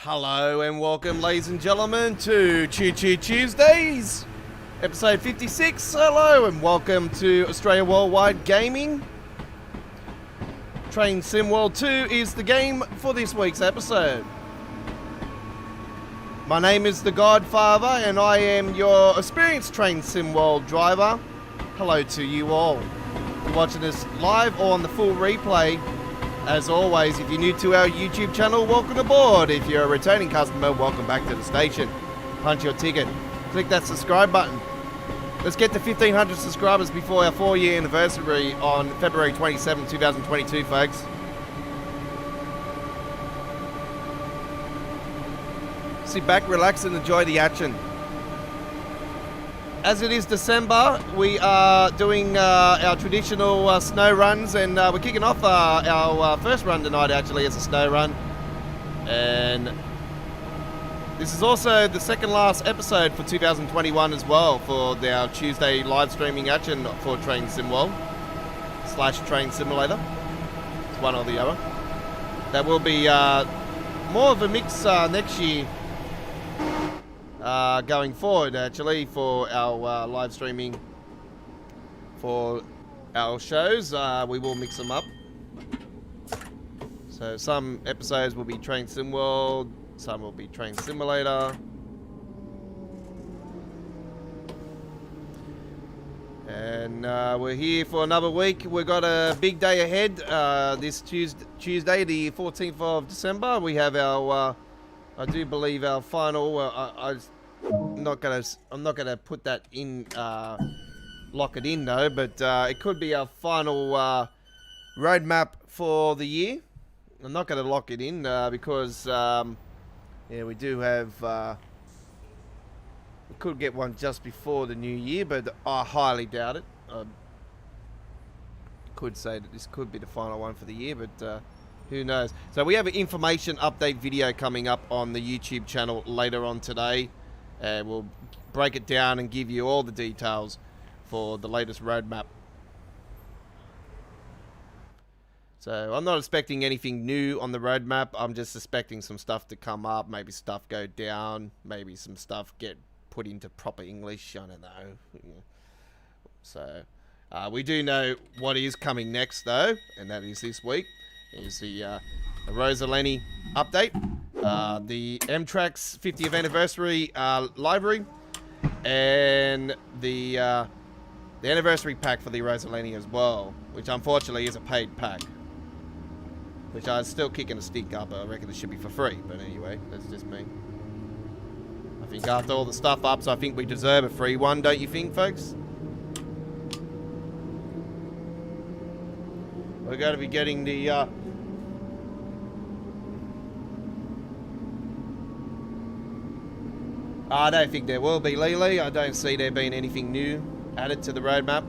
Hello and welcome, ladies and gentlemen, to Choo Choo Tuesdays, episode 56. Hello and welcome to Australia Worldwide Gaming. Train Sim World 2 is the game for this week's episode. My name is The Godfather and I am your experienced Train Sim World driver. Hello to you all. If you're watching this live or on the full replay, as always, if you're new to our YouTube channel, welcome aboard. If you're a returning customer, welcome back to the station. Punch your ticket. Click that subscribe button. Let's get to 1,500 subscribers before our 4-year anniversary on February 27, 2022, folks. Sit back, relax, and enjoy the action. As it is December, we are doing our traditional snow runs, and we're kicking off our first run tonight, actually, as a snow run. And this is also the second last episode for 2021 as well, for our Tuesday live streaming action for Train Sim World / Train Simulator. It's one or the other. That will be more of a mix next year. Going forward, actually, for our live streaming for our shows, we will mix them up. So some episodes will be Train Sim World, some will be Train Simulator. And we're here for another week. We've got a big day ahead. This Tuesday, the 14th of December, we have our, I do believe, our final. I'm not gonna put that in, lock it in though, but it could be our final roadmap for the year. I'm not gonna lock it in because yeah, we do have we could get one just before the new year, but I highly doubt it. I could say that this could be the final one for the year, but who knows. So we have an information update video coming up on the YouTube channel later on today. We'll break it down and give you all the details for the latest roadmap. So I'm not expecting anything new on the roadmap. I'm just expecting some stuff to come up, maybe stuff go down, maybe some stuff get put into proper English. I don't know. So we do know what is coming next though, and that is this week. Is the Rosaleni update, the M-Trax 50th anniversary library, and the anniversary pack for the Rosaleni as well, which unfortunately is a paid pack, which I was still kicking a stick up. I reckon it should be for free, but anyway, that's just me. I think after all the stuff ups, I think we deserve a free one, don't you think, folks? We're going to be getting the I don't think there will be, Lily. I don't see there being anything new added to the roadmap.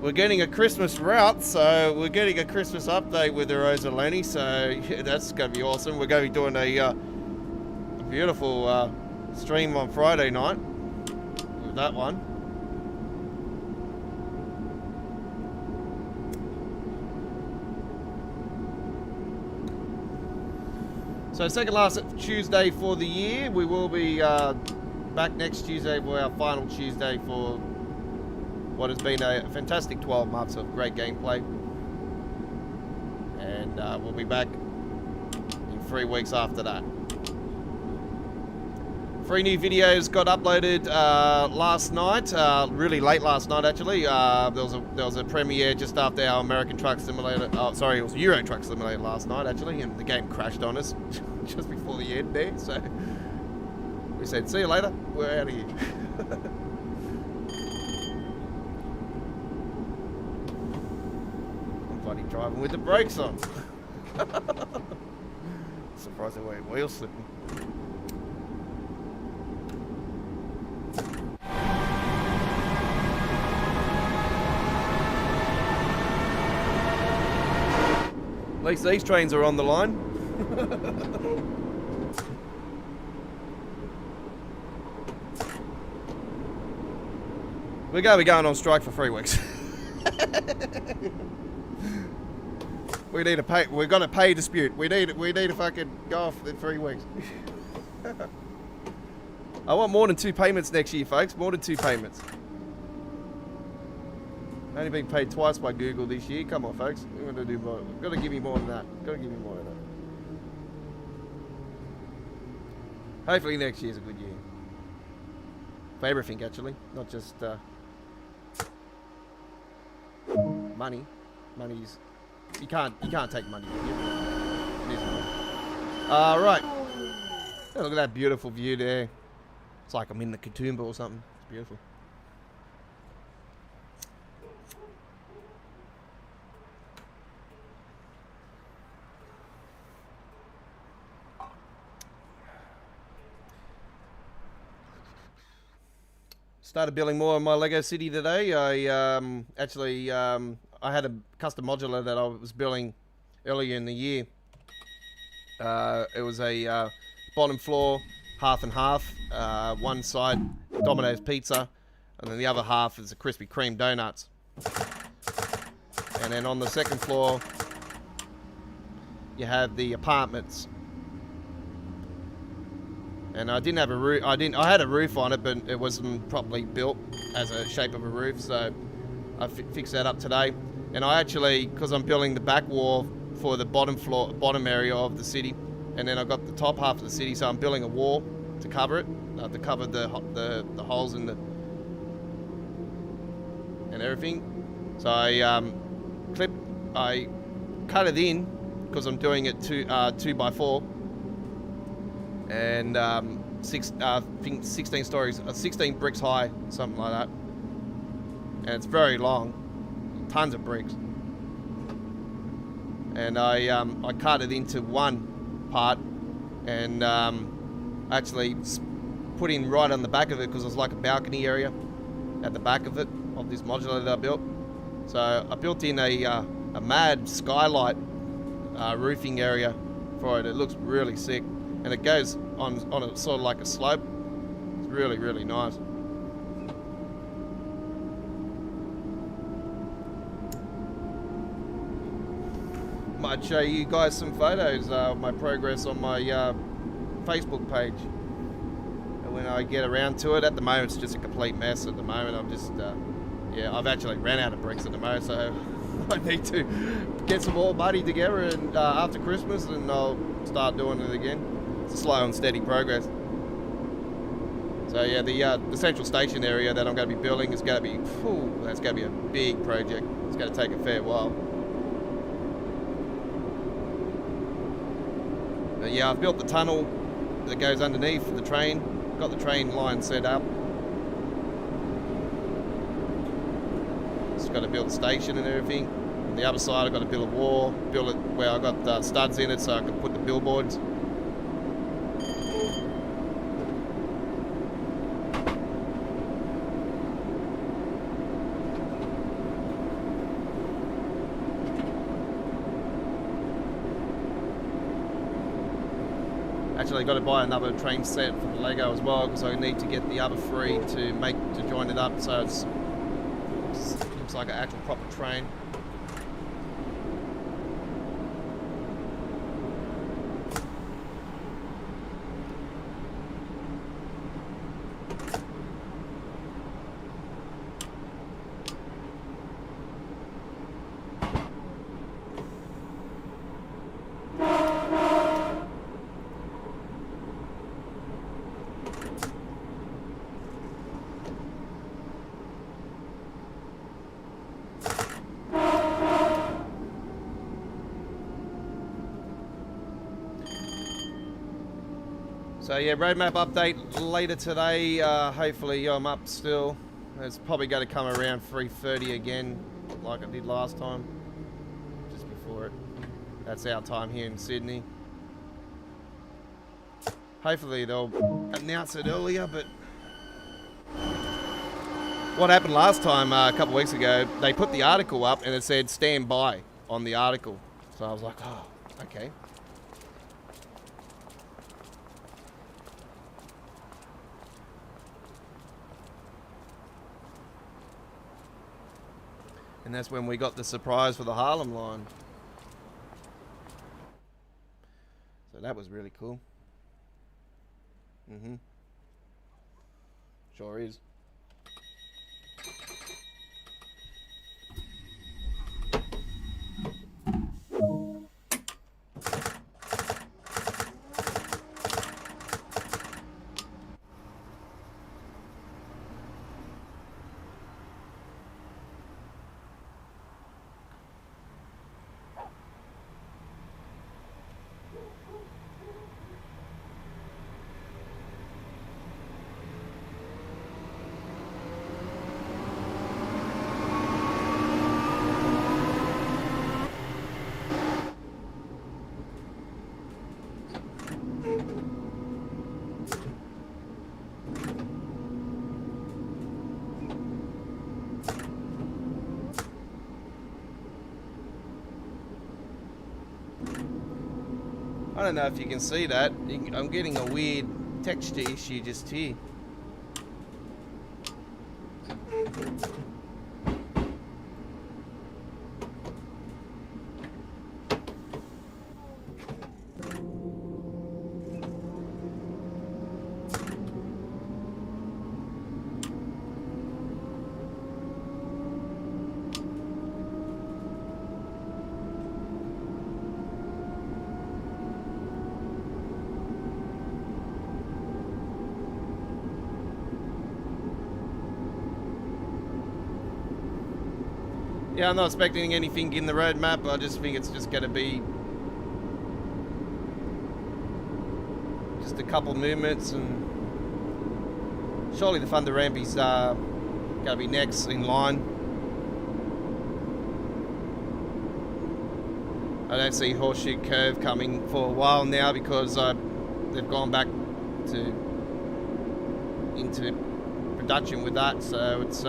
We're getting a Christmas route, so we're getting a Christmas update with the Rosaleni, so yeah, that's going to be awesome. We're going to be doing a beautiful stream on Friday night with that one. So second last Tuesday for the year. We will be back next Tuesday for our final Tuesday for what has been a fantastic 12 months of great gameplay. And we'll be back in 3 weeks after that. 3 new videos got uploaded last night, really late last night actually. There was a premiere just after our American Truck Simulator. Oh, sorry, it was Euro Truck Simulator last night actually, and the game crashed on us just before the end there. So we said, "See you later. We're out of here." I'm bloody driving with the brakes on. Surprised they weren't wheel slipping. At least these trains are on the line. We're going to be going on strike for 3 weeks. We need a pay. We've got a pay dispute. We need to fucking go off in 3 weeks. I want more than 2 payments next year, folks. More than 2 payments. Only been paid twice by Google this year. Come on, folks. We're gonna do more. We've got to give me more than that. Got to give me more than that. Hopefully next year's a good year. For everything, actually, not just money. Money's you can't take money with you. It is money. Right. Oh, look at that beautiful view there. It's like I'm in the Katoomba or something. It's beautiful. Started building more of my Lego City today. I I had a custom modular that I was building earlier in the year. It was a bottom floor, half and half. One side Domino's pizza, and then the other half is the Krispy Kreme donuts. And then on the second floor, you have the apartments. And I didn't have a roof. I had a roof on it, but it wasn't properly built as a shape of a roof. So I fixed that up today. And I actually, because I'm building the back wall for the bottom area of the city, and then I got the top half of the city. So I'm building a wall to cover it, to cover the holes in the and everything. So I cut it in because I'm doing it 2x4. And I think 16 stories, 16 bricks high, something like that. And it's very long, tons of bricks. And I cut it into one part, and actually put in right on the back of it because there's like a balcony area at the back of it of this modular that I built. So I built in a mad skylight roofing area for it. It looks really sick. And it goes on a sort of like a slope. It's really, really nice. Might show you guys some photos of my progress on my Facebook page. And when I get around to it, at the moment it's just a complete mess. At the moment I'm just, I've actually ran out of bricks at the moment, so I need to get some more money together and after Christmas, and I'll start doing it again. It's a slow and steady progress. So yeah, the central station area that I'm going to be building is going to be, that's going to be a big project. It's going to take a fair while. But yeah, I've built the tunnel that goes underneath the train. Got the train line set up. Just got to build the station and everything. On the other side, I've got to build a wall, build it where I got studs in it so I can put the billboards. Actually got to buy another train set for the Lego as well because I need to get the other 3 to join it up so it looks like an actual proper train. So yeah, roadmap update later today. Hopefully I'm up still. It's probably going to come around 3:30 again, like I did last time, just before it. That's our time here in Sydney. Hopefully they'll announce it earlier, but what happened last time, a couple of weeks ago, they put the article up and it said stand by on the article. So I was like, oh, okay. And that's when we got the surprise for the Harlem line. that was really cool. Sure is. I don't know if you can see that. I'm getting a weird texture issue just here. Yeah, I'm not expecting anything in the roadmap. I just think it's just going to be just a couple movements, and surely the Thunder Rampies are going to be next in line. I don't see Horseshoe Curve coming for a while now because they've gone back into production with that, so it's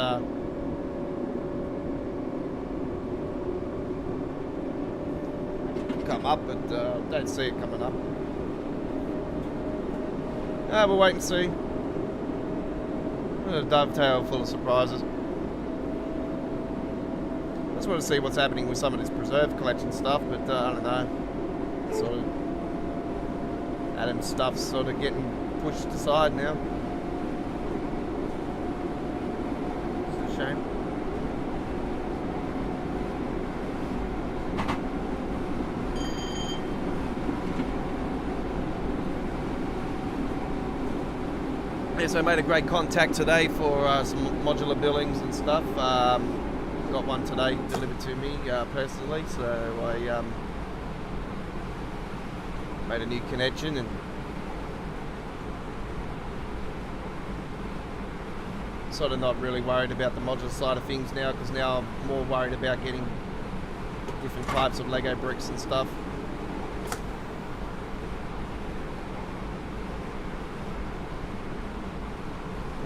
come up, but don't see it coming up. We'll wait and see. A Dovetail full of surprises. I just want to see what's happening with some of this preserve collection stuff, but I don't know. Sort of Adam's stuff's sort of getting pushed aside now. It's a shame. Yeah, so I made a great contact today for some modular buildings and stuff. Got one today delivered to me personally, so I made a new connection and sort of not really worried about the modular side of things now, because now I'm more worried about getting different types of Lego bricks and stuff.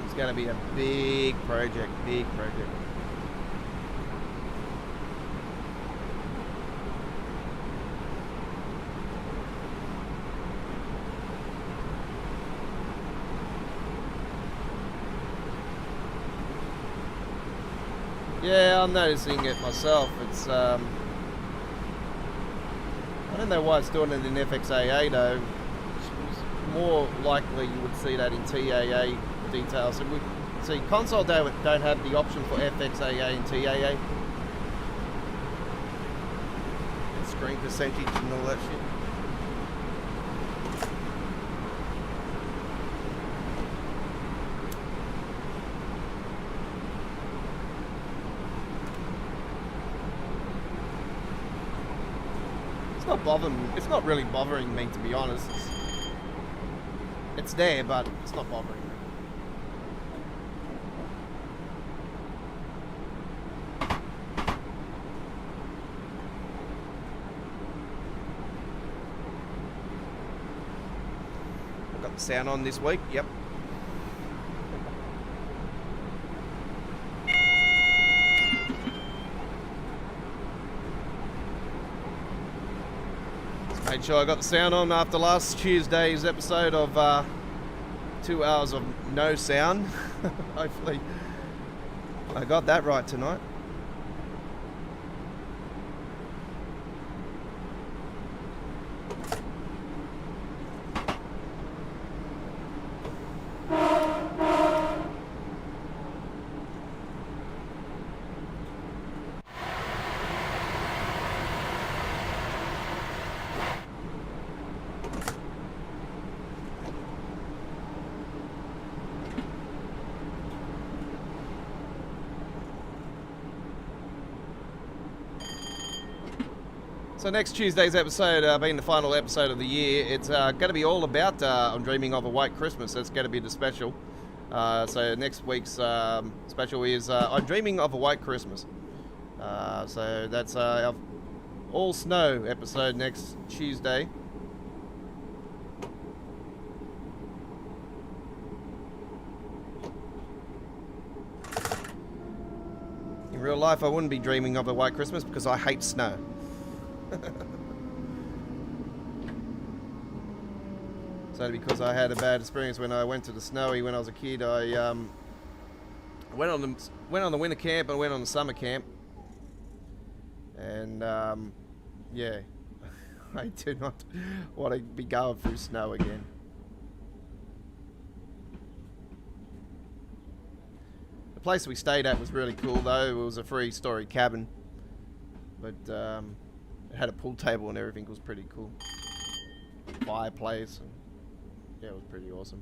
It's going to be a big project, Yeah, I'm noticing it myself. It's I don't know why it's doing it in FXAA though. It's more likely you would see that in TAA details. So we see console don't have the option for FXAA and TAA. And screen percentage and all that shit. It's not really bothering me, to be honest. It's there, but it's not bothering me. I've got the sound on this week, yep. Made sure I got the sound on after last Tuesday's episode of 2 hours of no sound. Hopefully I got that right tonight. So next Tuesday's episode, being the final episode of the year, it's going to be all about I'm Dreaming of a White Christmas. That's going to be the special. So next week's special is I'm Dreaming of a White Christmas. So that's our all snow episode next Tuesday. In real life, I wouldn't be dreaming of a white Christmas because I hate snow. So because I had a bad experience when I went to the snowy when I was a kid, I went on the winter camp and went on the summer camp, and yeah, I do not want to be going through snow again. The place we stayed at was really cool though. It was a 3-story cabin, but it had a pool table and everything. It was pretty cool. Fireplace, and yeah, it was pretty awesome.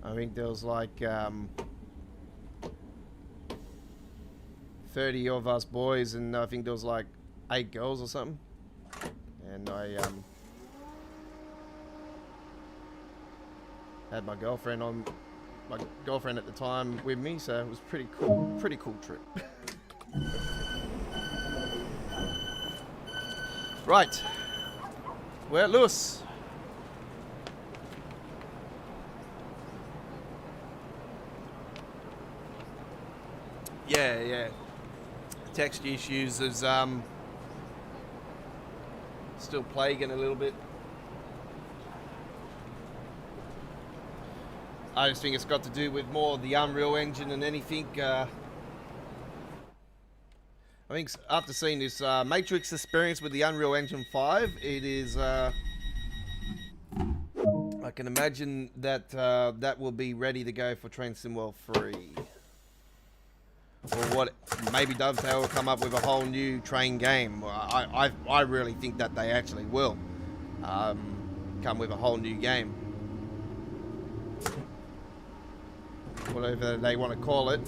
I think there was like 30 of us boys, and I think there was like 8 girls or something. And I had my girlfriend at the time with me, so it was pretty cool trip. Right, we're at Lewis. Yeah. Text issues is still plaguing a little bit. I just think it's got to do with more the Unreal Engine than anything. I think after seeing this Matrix experience with the Unreal Engine 5, it is. I can imagine that that will be ready to go for Train Sim World 3. Or what? Maybe Dovetail will come up with a whole new train game. I really think that they actually will come with a whole new game. Whatever they want to call it.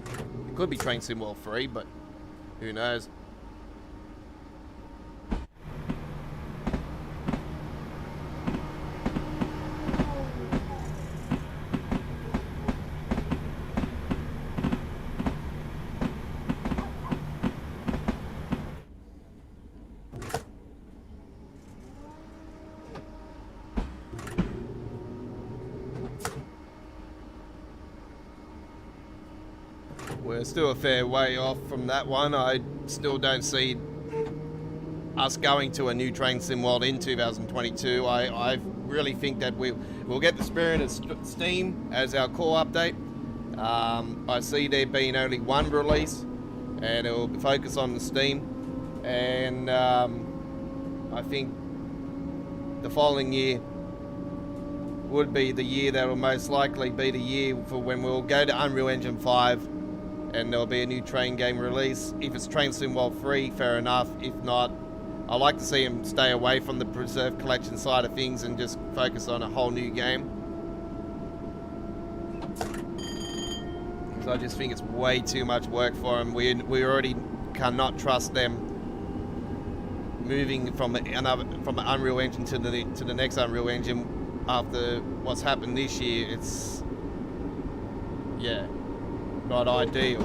It could be Train Sim World 3, but who knows? We're still a fair way off from that one. I still don't see us going to a new Train Sim World in 2022. I really think that we'll get the Spirit of Steam as our core update. I see there being only one release, and it will focus on the Steam. And I think the following year would be the year that will most likely be the year for when we'll go to Unreal Engine 5. And there'll be a new train game release. If it's Train Sim World 3, fair enough. If not, I like to see them stay away from the Preserve Collection side of things and just focus on a whole new game. Because I just think it's way too much work for them. We already cannot trust them moving from an Unreal Engine to the next Unreal Engine after what's happened this year. It's not ideal.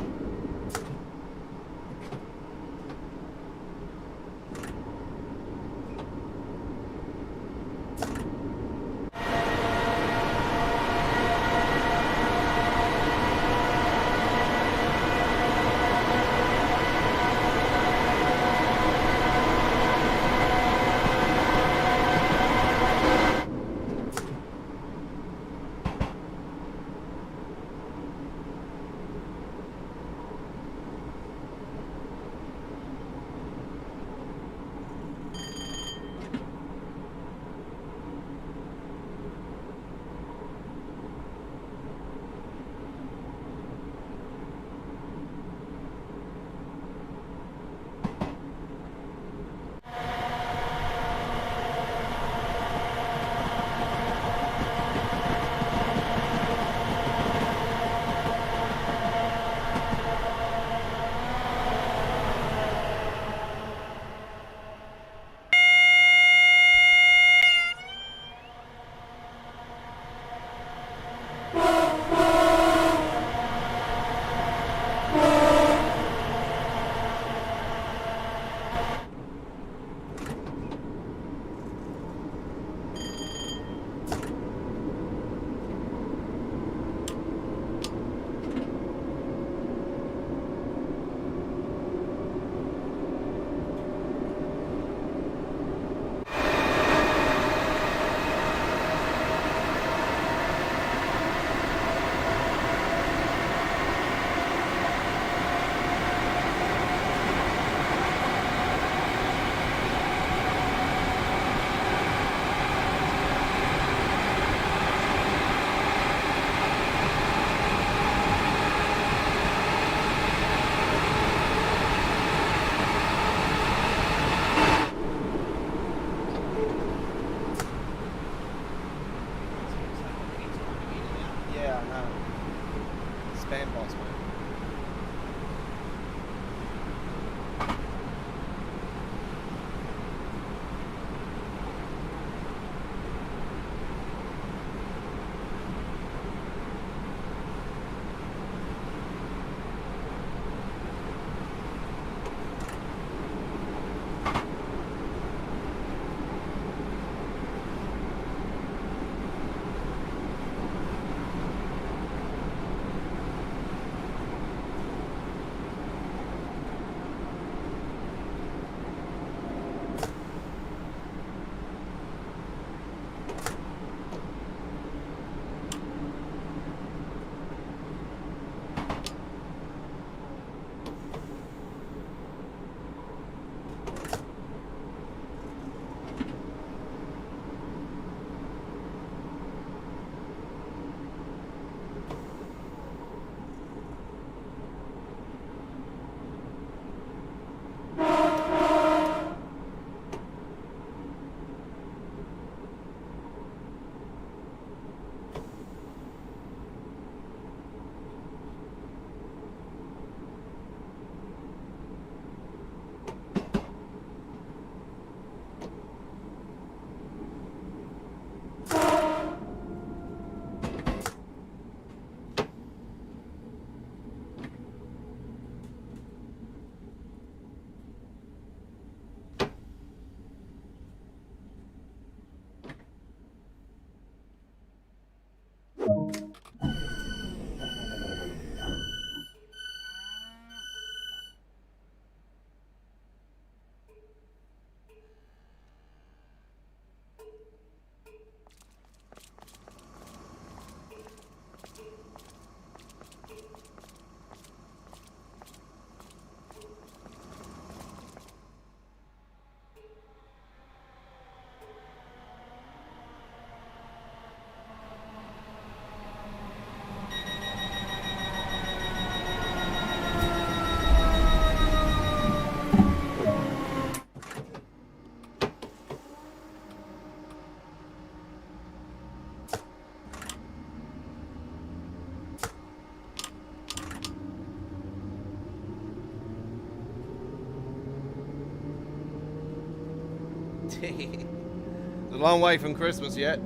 It's a long way from Christmas yet.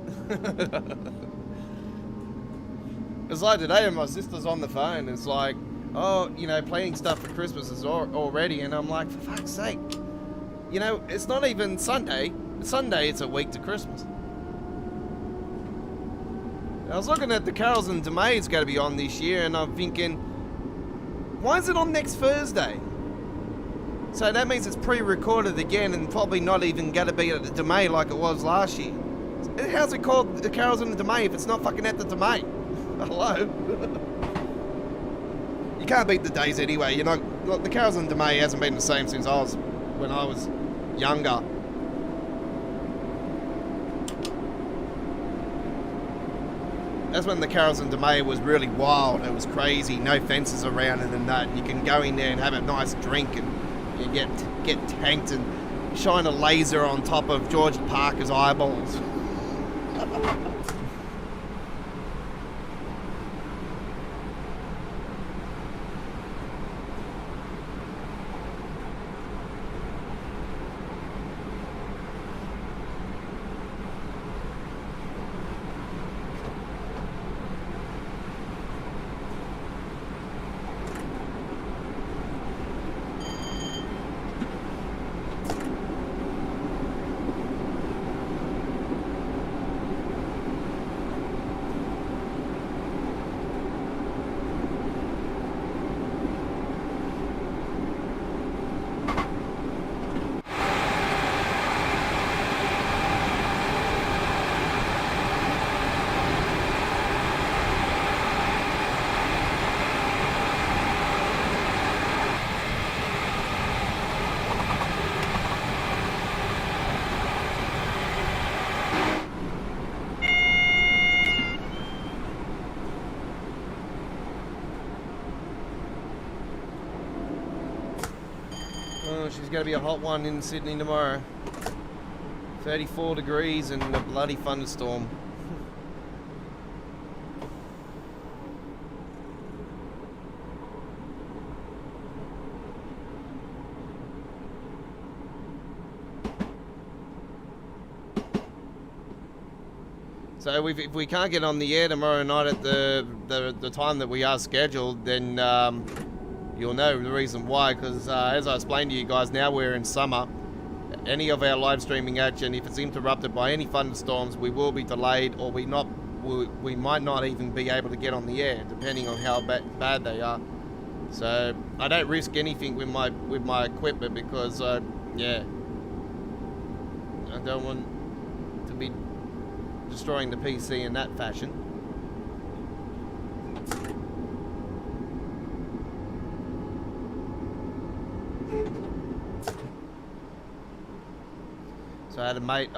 It's like today, my sister's on the phone. It's like, oh, you know, planning stuff for Christmas is already, and I'm like, for fuck's sake, you know, it's not even Sunday. Sunday, it's a week to Christmas. I was looking at the Carols and DeMay it's going to be on this year, and I'm thinking, why is it on next Thursday? So that means it's pre-recorded again and probably not even going to be at the DeMay like it was last year. How's it called the Carols and the DeMay if it's not fucking at the DeMay? Hello? You can't beat the days anyway. You know, the Carols and DeMay hasn't been the same since when I was younger. That's when the Carols and DeMay was really wild. It was crazy. No fences around it and that. You can go in there and have a nice drink and you get tanked and shine a laser on top of George Parker's eyeballs. She's going to be a hot one in Sydney tomorrow. 34 degrees and a bloody thunderstorm. So if we can't get on the air tomorrow night at the time that we are scheduled, then you'll know the reason why, because as I explained to you guys, now we're in summer. Any of our live streaming action, if it's interrupted by any thunderstorms, we will be delayed, or we might not even be able to get on the air, depending on how bad they are. So I don't risk anything with my equipment because yeah, I don't want to be destroying the PC in that fashion. So I had a mate,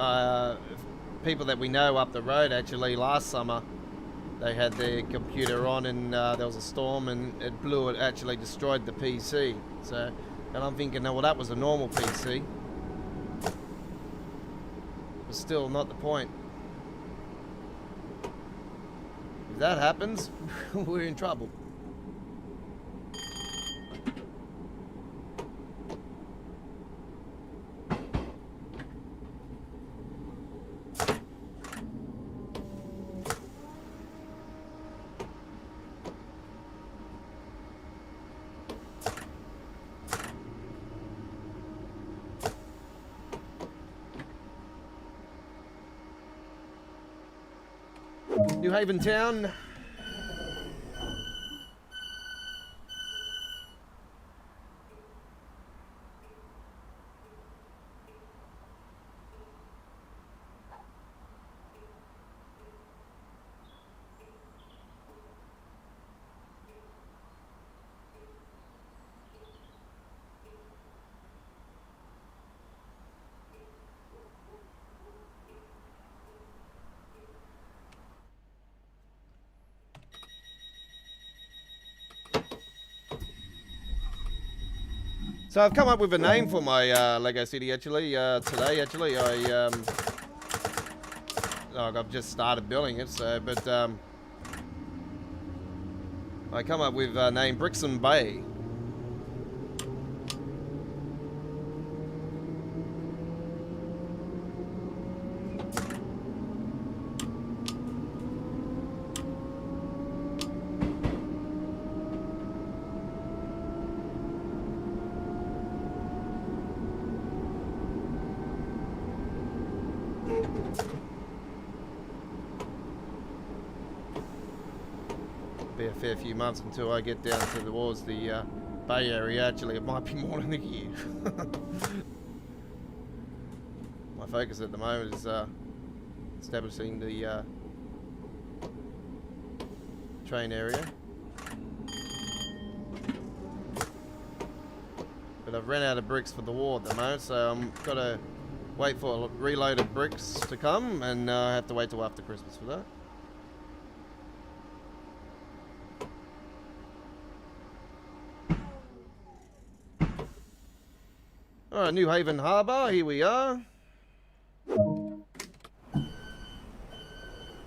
people that we know up the road actually last summer, they had their computer on and there was a storm and it actually destroyed the PC. So, and I'm thinking, no, well that was a normal PC. But still not the point. If that happens, we're in trouble. New Haven Town. So I've come up with a name for my Lego City actually. Today actually, I've just started building it. So, but I come up with a name Brixton Bay. Be a fair few months until I get down towards the Bay Area. Actually, it might be more than a year. My focus at the moment is establishing the train area. But I've ran out of bricks for the war at the moment, so I'm gotta wait for reloaded bricks to come, and I have to wait till after Christmas for that. Alright, New Haven Harbour, here we are.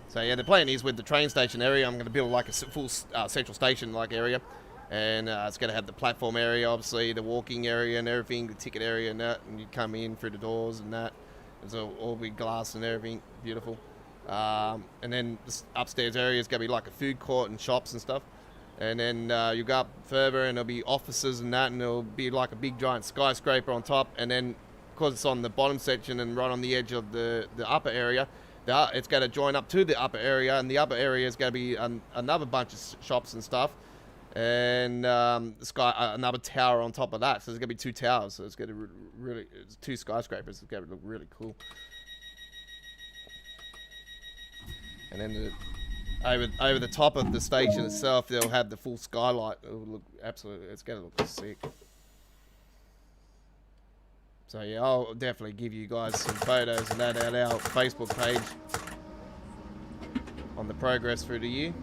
So yeah, the plan is with the train station area, I'm going to build like a full central station like area. And it's going to have the platform area, obviously, the walking area and everything, the ticket area and that. And you come in through the doors and that. It's all big glass and everything, beautiful. And then the upstairs area is going to be like a food court and shops and stuff. And then you go up further and there'll be offices and that, and there'll be like a big giant skyscraper on top. And then, because it's on the bottom section and right on the edge of the upper area, it's going to join up to the upper area, and the upper area is going to be another bunch of shops and stuff. And another tower on top of that. So there's going to be two towers. So it's going to it's two skyscrapers. It's going to look really cool. And then over the top of the station itself, they'll have the full skylight. It'll look absolutely, it's going to look sick. So yeah, I'll definitely give you guys some photos and that at our Facebook page on the progress through the year.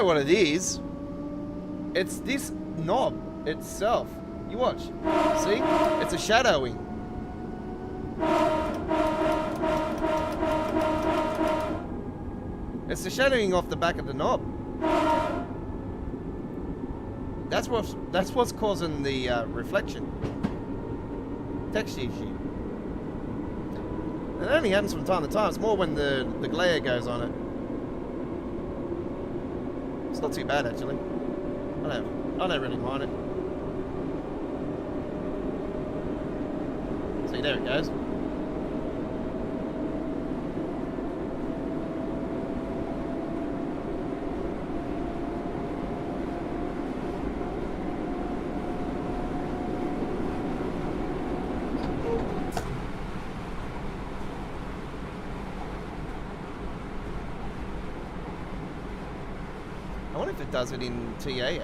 What it is, it's this knob itself. You watch, see, it's a shadowing. It's the shadowing off the back of the knob. That's what's causing the reflection texture issue. It only happens from time to time. It's more when the glare goes on it. It's not too bad actually. I don't really mind it. See, there it goes. I wonder if it does it in TAA.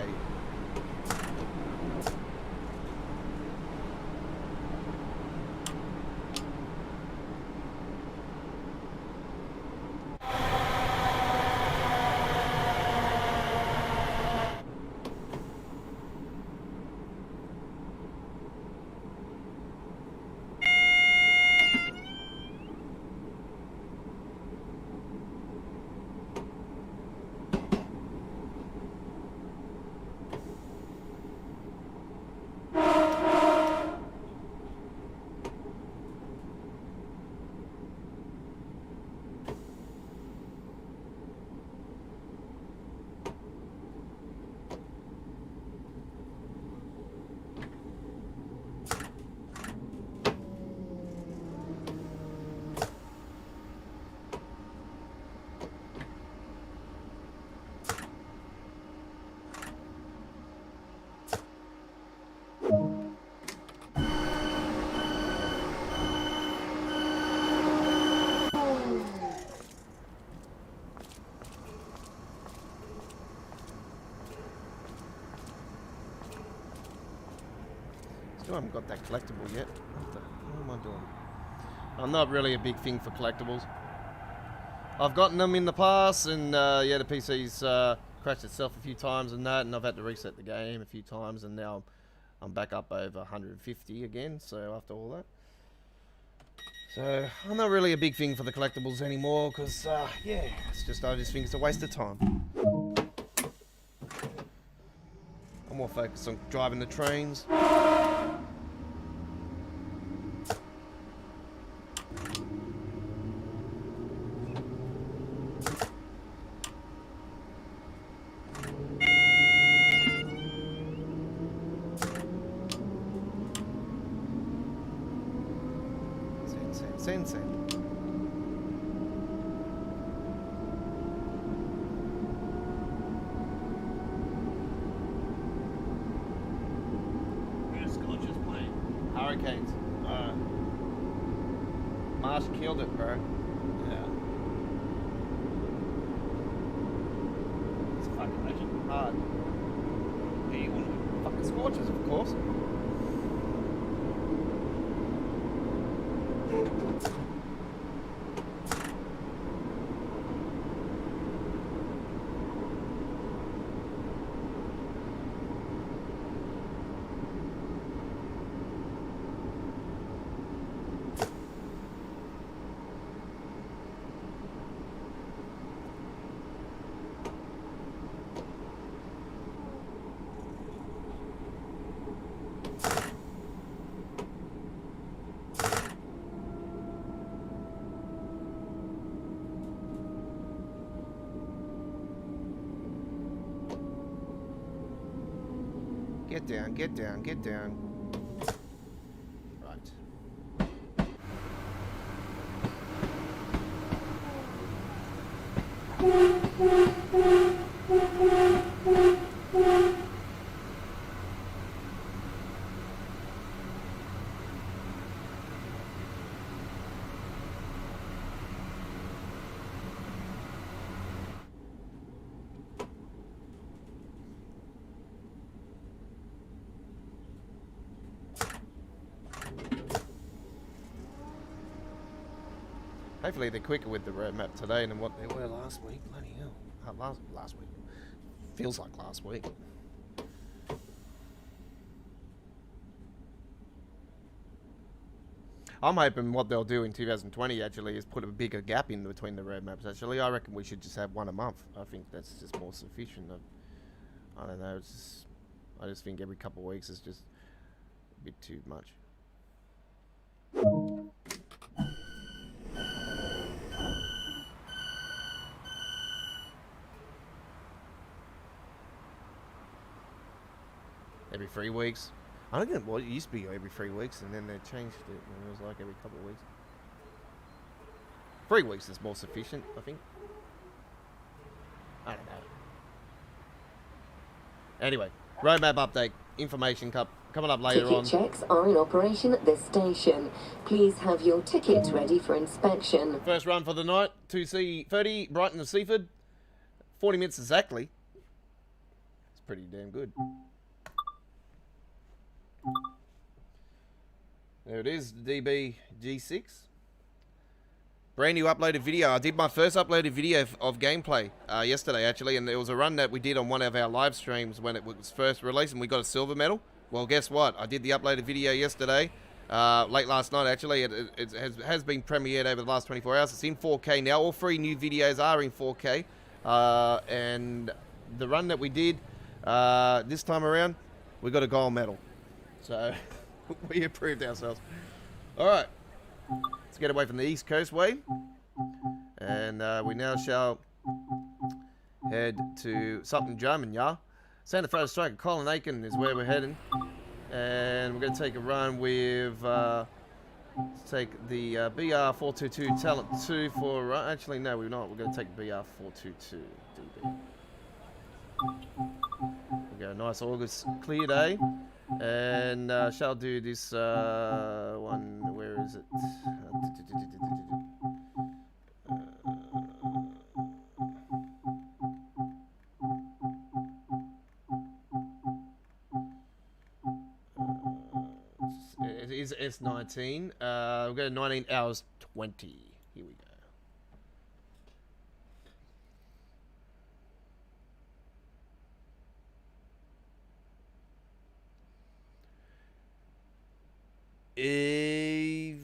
Still haven't got that collectible yet. What am I doing? I'm not really a big thing for collectibles. I've gotten them in the past, and yeah, the PC's crashed itself a few times and that, and I've had to reset the game a few times, and now I'm back up over 150 again. So after all that, so I'm not really a big thing for the collectibles anymore, because yeah, I just think it's a waste of time. I'm more focused on driving the trains. Sen. Who's Scorchers playing? Hurricanes. Marsh killed it, bro. Yeah. It's a fucking legend. Hard. Who you want to win? Fucking Scorchers, of course. Get down. Right. Hopefully they're quicker with the roadmap today than what they were last week. Bloody hell. Last week. Feels like last week. I'm hoping what they'll do in 2020 actually is put a bigger gap in between the roadmaps. Actually, I reckon we should just have one a month. I think that's just more sufficient. I don't know. I just think every couple of weeks is just a bit too much. Every 3 weeks. I don't think it used to be every 3 weeks, and then they changed it, and it was like every couple of weeks. 3 weeks is more sufficient, I think. I don't know. Anyway, roadmap update, information cup coming up later on. Ticket checks are in operation at this station. Please have your tickets ready for inspection. First run for the night, 2C30, Brighton to Seaford. 40 minutes exactly. It's pretty damn good. There it is, DB G6. Brand new uploaded video. I did my first uploaded video of gameplay yesterday, actually, and it was a run that we did on one of our live streams when it was first released, and we got a silver medal. Well, guess what? I did the uploaded video yesterday, late last night, actually. It has been premiered over the last 24 hours. It's in 4K now. All 3 new videos are in 4K. And the run that we did this time around, we got a gold medal. So we approved ourselves. All right, let's get away from the East Coast way, and we now shall head to something German, yeah. Santa Fe Striker Colin Aiken is where we're heading, and we're going to take a run with let's take the BR422 Talent 2 for actually no, we're not. We're going to take BR422 DB. We go, nice August clear day. And shall do this one. Where is it? It is S19. We've got 19 hours 20. Here we go. If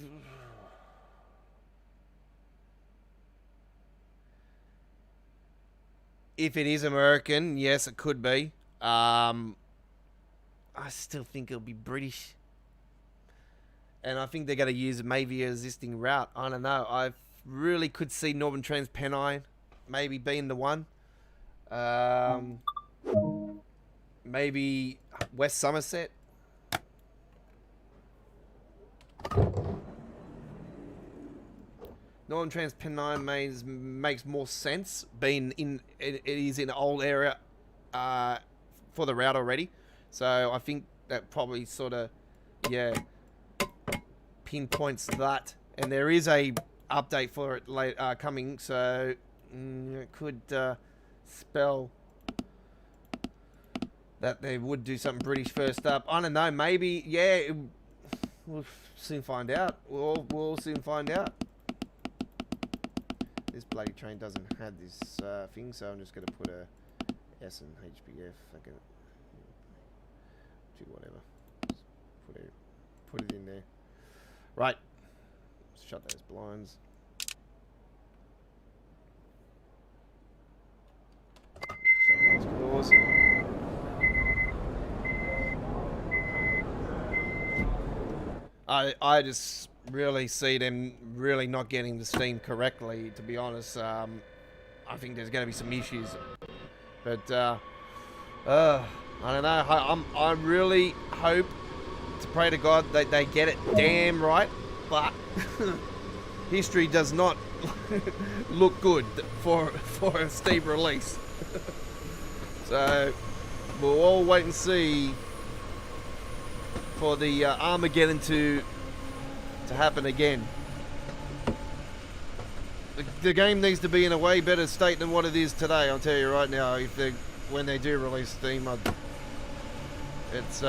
it is American, yes, it could be. I still think it'll be British. And I think they're going to use maybe an existing route. I don't know. I really could see Northern Trans Pennine maybe being the one. Maybe West Somerset. Northern Trans Pennine makes more sense, being it is in an old area for the route already. So I think that probably sort of, yeah, pinpoints that. And there is a update for it late, coming, so it could spell that they would do something British first up. I don't know, maybe, yeah, we'll soon find out. We'll soon find out. This bloody train doesn't have this thing, so I'm just going to put a S and HPF. I can do whatever. Just put it in there. Right. Let's shut those blinds. Shut those doors. I just really see them really not getting the steam correctly, to be honest. I think there's going to be some issues. But, I don't know. I really hope to pray to God that they get it damn right. But history does not look good for a steam release. So, we'll all wait and see for the Armageddon to happen again. The game needs to be in a way better state than what it is today, I'll tell you right now. When they do release Steam, it's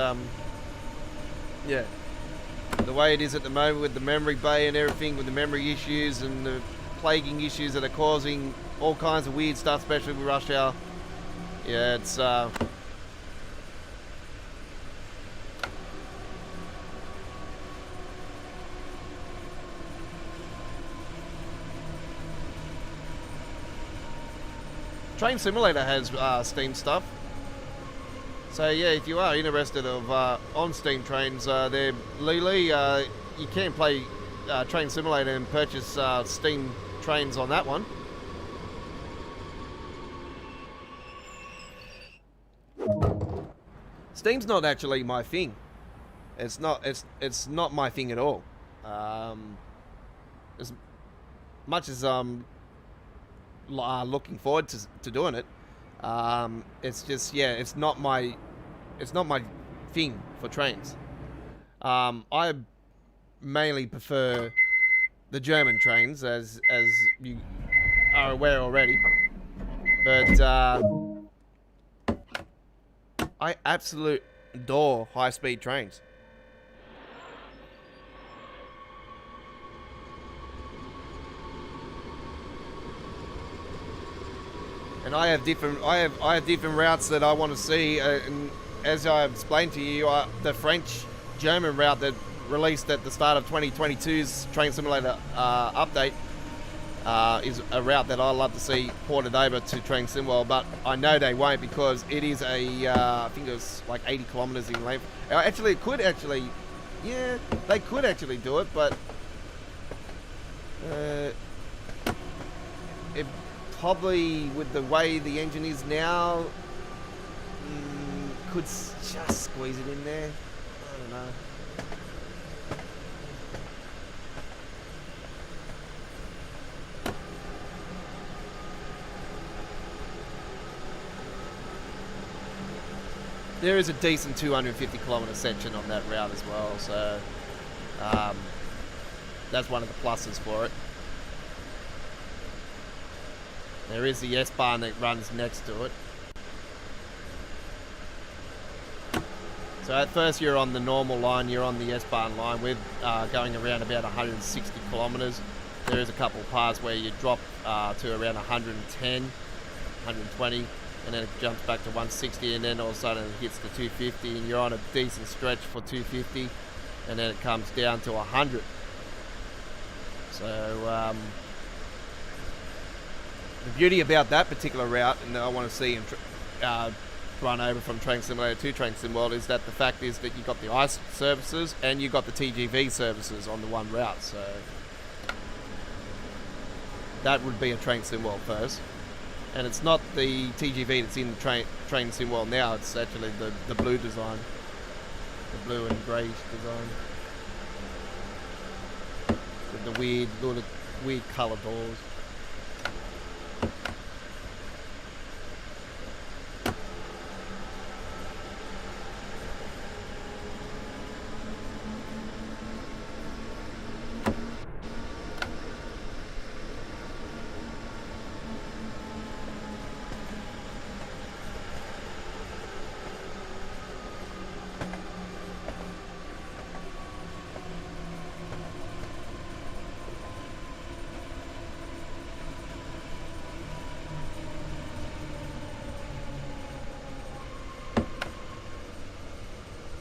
yeah, the way it is at the moment with the memory bay and everything, with the memory issues and the plaguing issues that are causing all kinds of weird stuff, especially with Rush Hour. Yeah, it's Train Simulator has Steam stuff. So yeah, if you are interested on Steam trains, they're legally, you can play Train Simulator and purchase Steam trains on that one. Steam's not actually my thing. It's not my thing at all. As much as looking forward to doing it, it's just, yeah, it's not my thing for trains. I mainly prefer the German trains, as you are aware already, but I absolutely adore high-speed trains. And I have different routes that I want to see. And as I explained to you, the French-German route that released at the start of 2022's Train Simulator update is a route that I love to see ported over to Train Sim World, but I know they won't because it is I think it was like 80 kilometers in length. Actually, they could actually do it, but it probably, with the way the engine is now, could just squeeze it in there. I don't know. There is a decent 250 kilometer section on that route as well, so that's one of the pluses for it. There is the S-Bahn that runs next to it. So at first you're on the normal line, you're on the S-Bahn line. We're going around about 160 kilometres. There is a couple of parts where you drop to around 110, 120, and then it jumps back to 160, and then all of a sudden it hits the 250, and you're on a decent stretch for 250. and then it comes down to 100. So the beauty about that particular route, and I want to see him run over from Train Simulator to Train Sim World, is that the fact is that you got the ICE services and you got the TGV services on the one route. So that would be a Train Sim World first. And it's not the TGV that's in Train Sim World now, it's actually the blue design. The blue and greyish design. With the weird colour doors.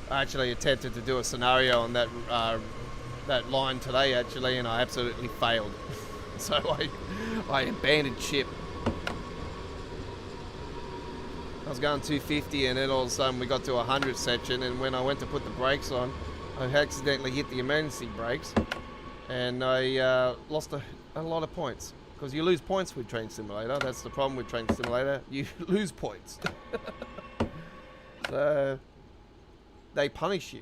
I actually attempted to do a scenario on that line today, actually, and I absolutely failed. So I abandoned ship. I was going 250, and then all of a sudden we got to 100 section, and when I went to put the brakes on, I accidentally hit the emergency brakes, and I lost a lot of points. Because you lose points with Train Simulator. That's the problem with Train Simulator. You lose points. So they punish you,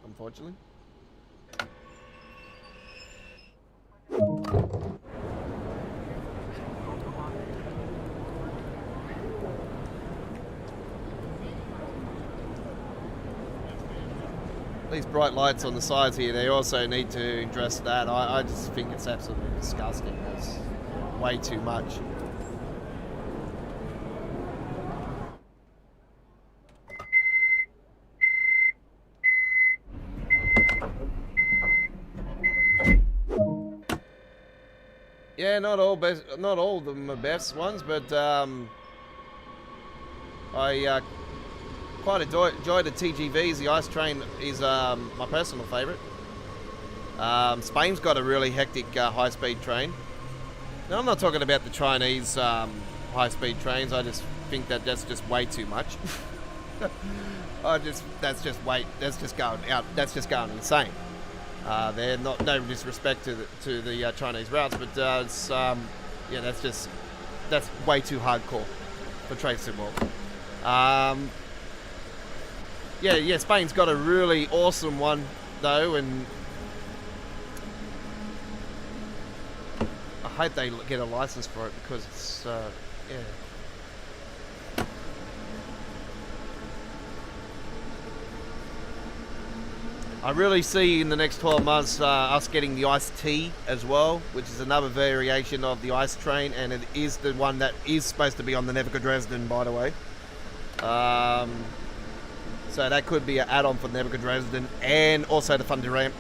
unfortunately. These bright lights on the sides here, they also need to address that. I just think it's absolutely disgusting. It's way too much. Yeah, not all of them are best ones, but I quite enjoy the TGVs. The ice train is my personal favourite. Spain's got a really hectic high-speed train. Now, I'm not talking about the Chinese high-speed trains. I just think that that's just way too much. That's just going insane. They're not, no disrespect to the Chinese routes, but yeah, that's way too hardcore for Train Sim World. Yeah, Spain's got a really awesome one though, and I hope they get a license for it because it's yeah. I really see in the next 12 months us getting the iced tea as well, which is another variation of the ice train, and it is the one that is supposed to be on the Nebuchadnezzar Dresden, by the way. So that could be an add-on for Nebuchadnezzar Dresden and also the Thunder Ramp.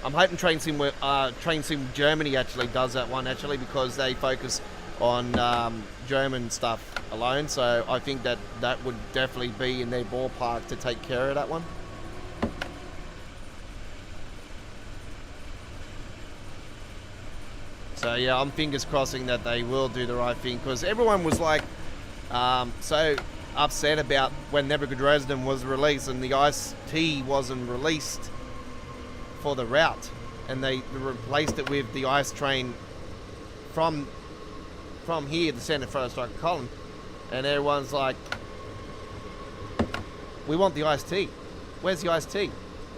I'm hoping Train Sim Germany actually does that one actually, because they focus on German stuff alone. So I think that would definitely be in their ballpark to take care of that one. So yeah, I'm fingers crossing that they will do the right thing, because everyone was like so upset about when Nebuchadnezzar Dresden was released and the Ice T wasn't released for the route, and they replaced it with the ice train from here, the Centre for Strike Column, and everyone's like, we want the iced tea. Where's the iced tea?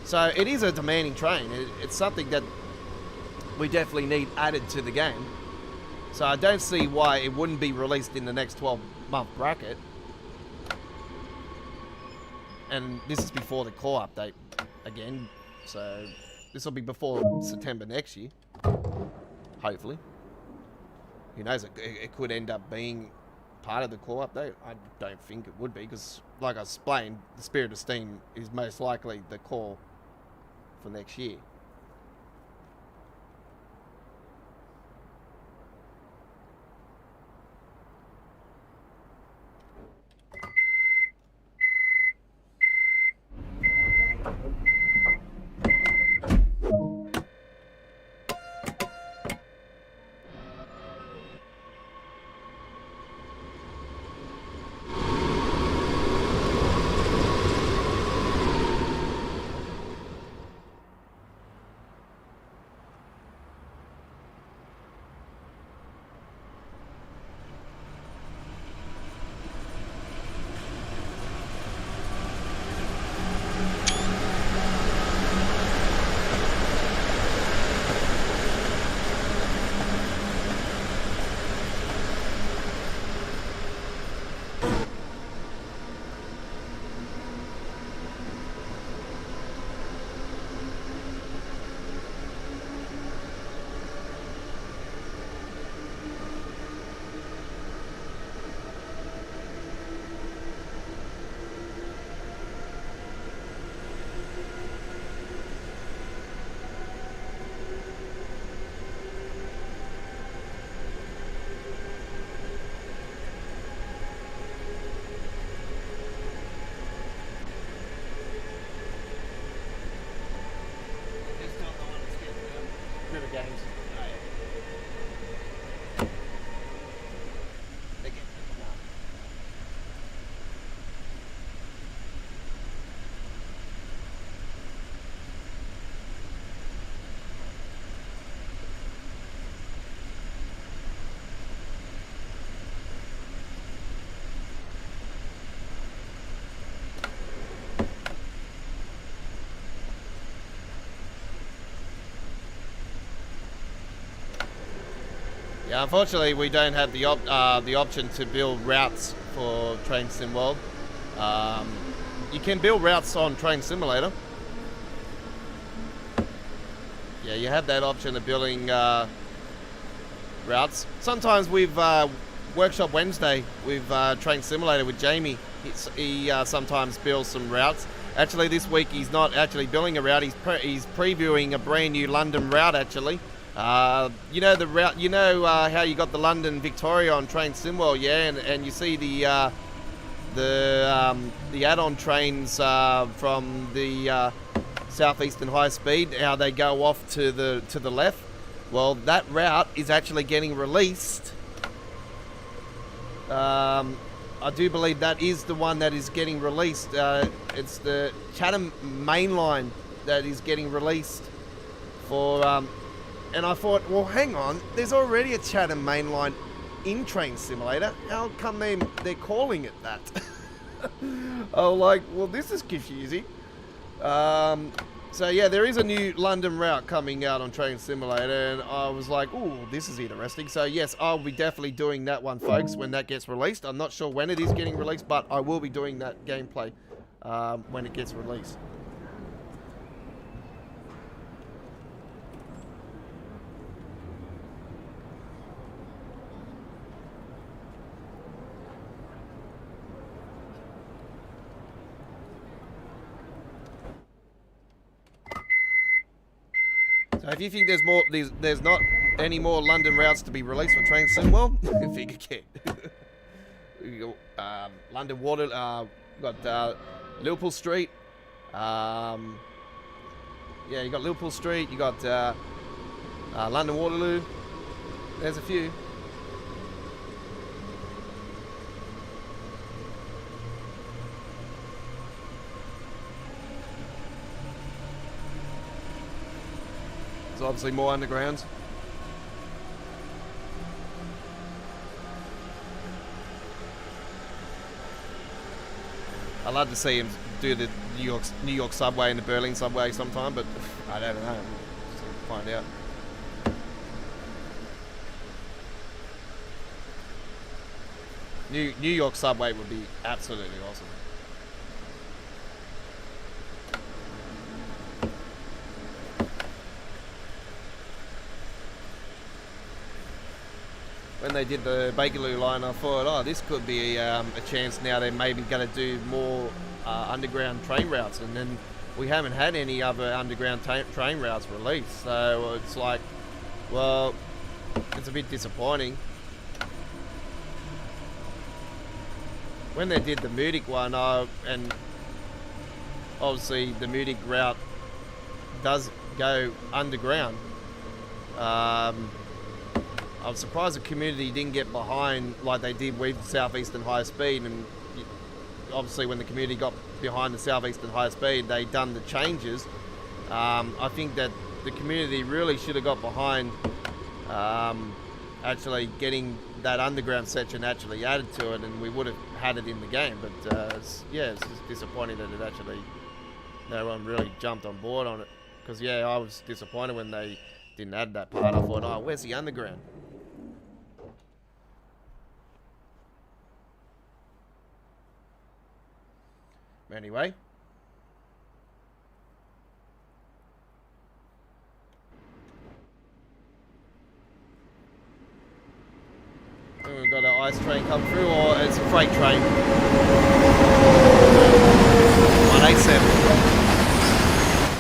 So it is a demanding train. It's something that we definitely need added to the game. So I don't see why it wouldn't be released in the next 12-month bracket. And this is before the core update again, so this will be before September next year, hopefully. Who knows, it could end up being part of the core update. I don't think it would be, because like I explained, the Spirit of Steam is most likely the core for next year. Yeah, unfortunately, we don't have the option to build routes for Train Sim World. You can build routes on Train Simulator. Yeah, you have that option of building routes. Sometimes we've Workshop Wednesday with Train Simulator with Jamie. He sometimes builds some routes. Actually, this week he's not actually building a route. He's previewing a brand new London route. Actually, you know the route. You know how you got the London Victoria on Train Simworld, yeah, and you see the add-on trains from the Southeastern High Speed, how they go off to the left. Well, that route is actually getting released. I do believe that is the one that is getting released. It's the Chatham Main Line that is getting released for. And I thought, well, hang on, there's already a Chatham Main Line in Train Simulator. How come they're calling it that? I was like, well, this is confusing. So yeah, there is a new London route coming out on Train Simulator, and I was like, ooh, this is interesting. So yes, I'll be definitely doing that one, folks, when that gets released. I'm not sure when it is getting released, but I will be doing that gameplay when it gets released. So if you think there's not any more London routes to be released for Train Sim World, think again. You got London Water, got Liverpool Street. Yeah, you got Liverpool Street. You got London Waterloo. There's a few. There's obviously more undergrounds. I'd love to see him do the New York subway and the Berlin subway sometime, but I don't know. Just find out. New York subway would be absolutely awesome. When they did the Bakerloo line, I thought, oh, this could be a chance now they're maybe going to do more underground train routes, and then we haven't had any other underground train routes released, so it's like, well, it's a bit disappointing. When they did the Munich one, and obviously the Munich route does go underground, I was surprised the community didn't get behind like they did with Southeastern High Speed, and obviously when the community got behind the Southeastern High Speed, they done the changes. I think that the community really should have got behind actually getting that underground section actually added to it, and we would have had it in the game. But yeah, it's just disappointing that it actually, no one really jumped on board on it. Because yeah, I was disappointed when they didn't add that part. I thought, oh, where's the underground? Anyway. We've got an ice train come through, or it's a freight train. 187.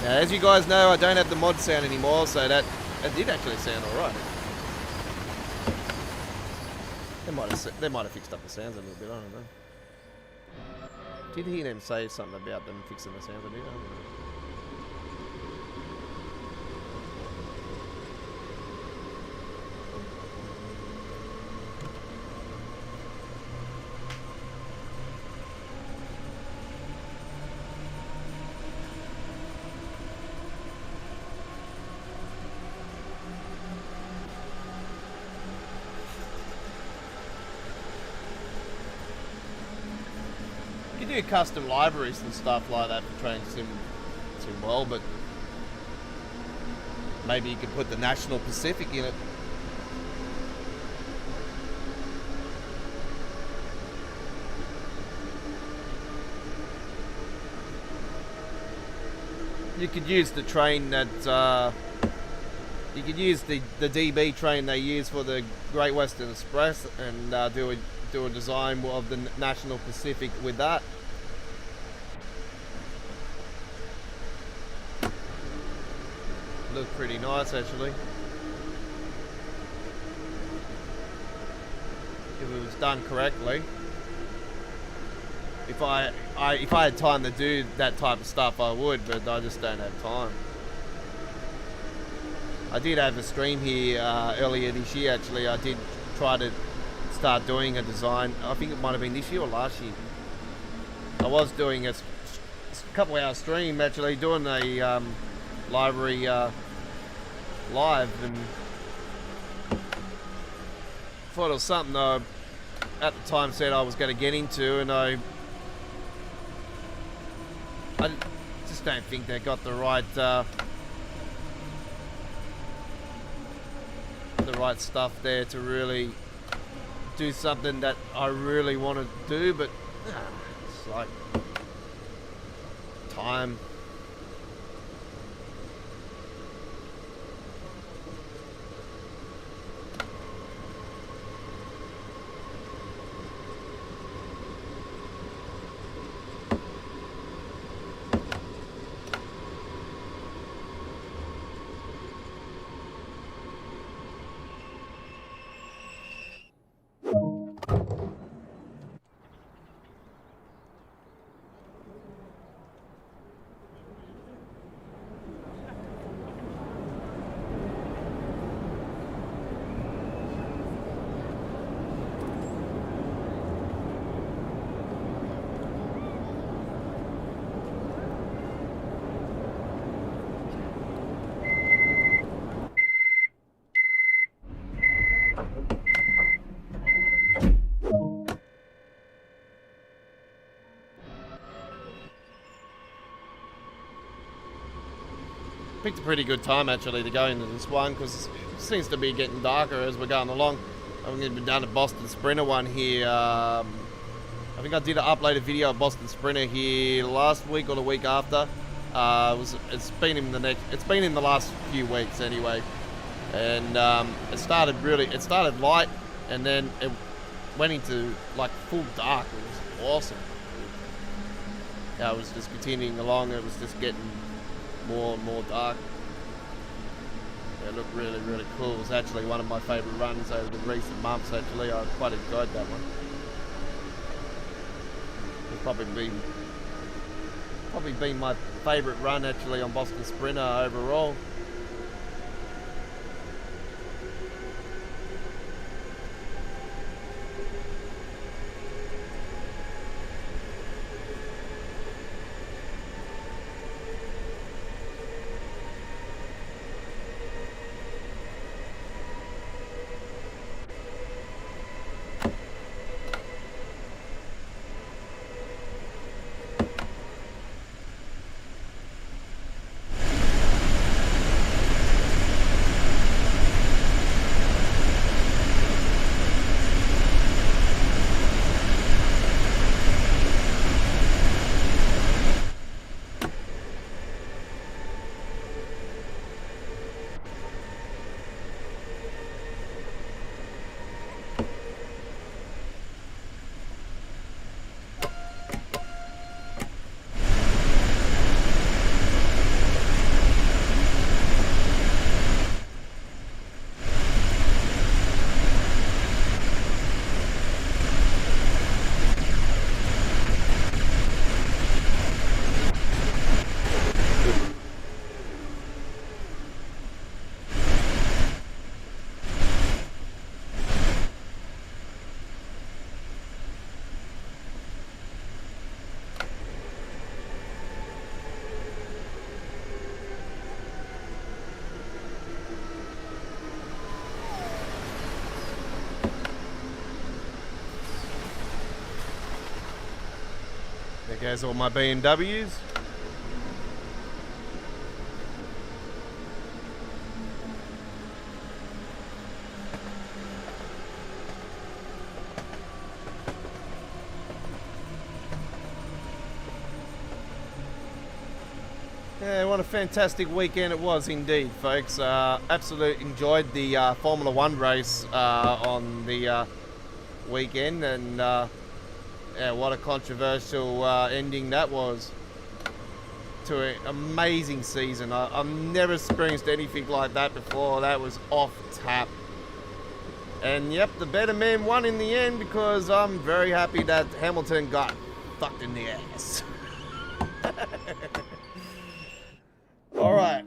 Now, as you guys know, I don't have the mod sound anymore, so that did actually sound alright. They might have fixed up the sounds a little bit, I don't know. Did hear them say something about them fixing the sounds a bit? I don't know. Do custom libraries and stuff like that for Train Sim World, but maybe you could put the National Pacific in it. you could use the train that you could use the DB train they use for the Great Western Express and do a design of the National Pacific with that. Looked pretty nice actually. If it was done correctly. If I had time to do that type of stuff, I would, but I just don't have time. I did have a stream here earlier this year actually. I did try to start doing a design. I think it might have been this year or last year. I was doing a couple hour stream actually, doing a library live, and thought it was something I at the time said I was going to get into, and I just don't think they got the right stuff there to really do something that I really want to do, but it's like time. Picked a pretty good time actually to go into this one because it seems to be getting darker as we're going along. I'm going to be down to Boston Sprinter one here. I think I did upload a video of Boston Sprinter here last week or the week after. It's been in the last few weeks anyway, and it started light and then it went into like full dark. It was awesome. Yeah, I was just continuing along. It was just getting more and more dark. Yeah, it looked really, really cool. It was actually one of my favourite runs over the recent months actually. I quite enjoyed that one. It's probably been my favourite run actually on Boston Sprinter overall. There goes all my BMWs. Yeah, what a fantastic weekend it was indeed, folks. Absolutely enjoyed the Formula One race on the weekend, and yeah, what a controversial ending that was to an amazing season. I've never experienced anything like that before. That was off tap. And yep, the better man won in the end, because I'm very happy that Hamilton got fucked in the ass. All right.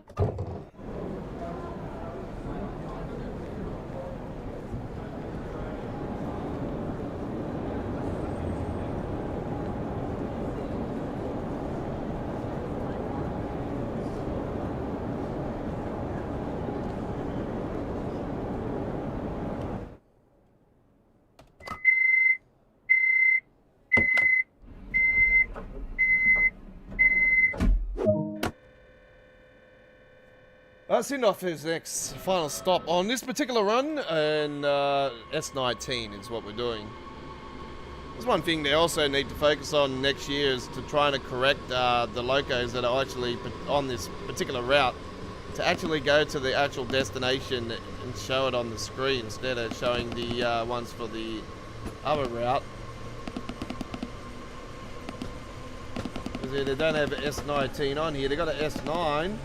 Sindoff is next final stop on this particular run, and S19 is what we're doing. There's one thing they also need to focus on next year is to try to correct the locos that are actually on this particular route to actually go to the actual destination and show it on the screen instead of showing the ones for the other route. Because they don't have an S19 on here, they got an S9.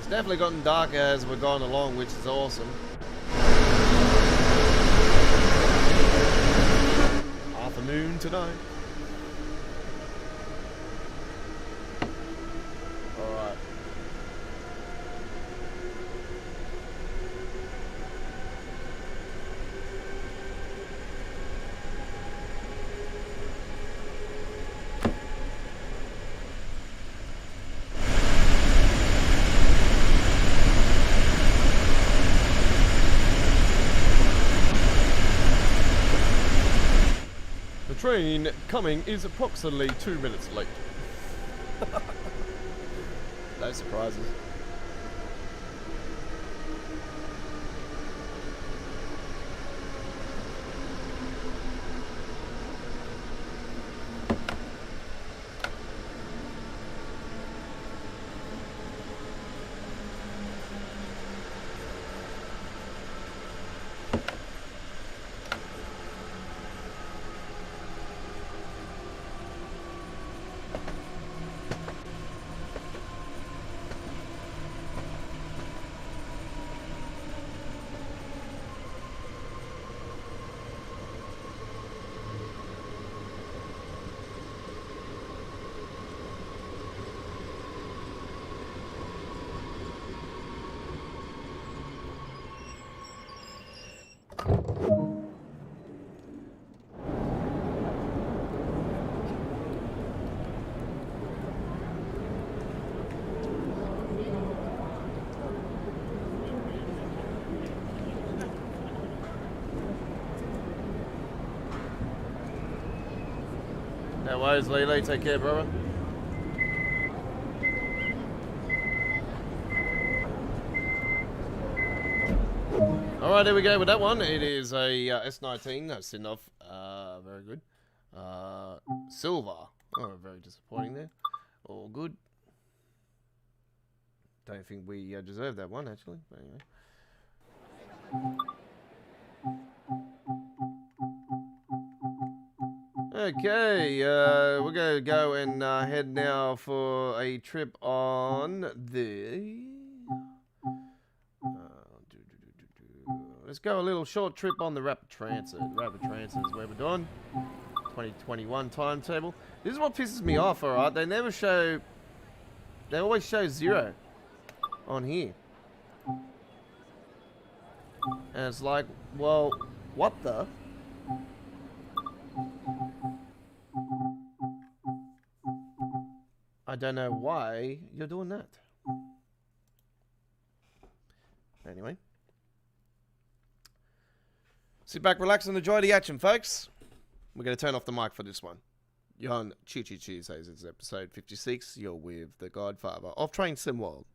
Definitely gotten darker as we're going along, which is awesome. Half a moon tonight. Alright. Train coming is approximately 2 minutes late. No surprises. No worries, Lele. Take care, brother. Alright, there we go with that one. It is a S19. No, Sindoff. Very good. Silver. Oh, very disappointing there. All good. Don't think we deserve that one, actually. But anyway. Okay, we're going to go and head now for a trip on the... let's go a little short trip on the Rapid Transit. Rapid Transit is where we're doing. 2021 timetable. This is what pisses me off, alright? They never show... They always show 0 on here. And it's like, well, what the... I don't know why you're doing that. Anyway. Sit back, relax, and enjoy the action, folks. We're going to turn off the mic for this one. You're on Choo Choo Tuesdays. It's episode 56. You're with the Godfather of Train Sim World.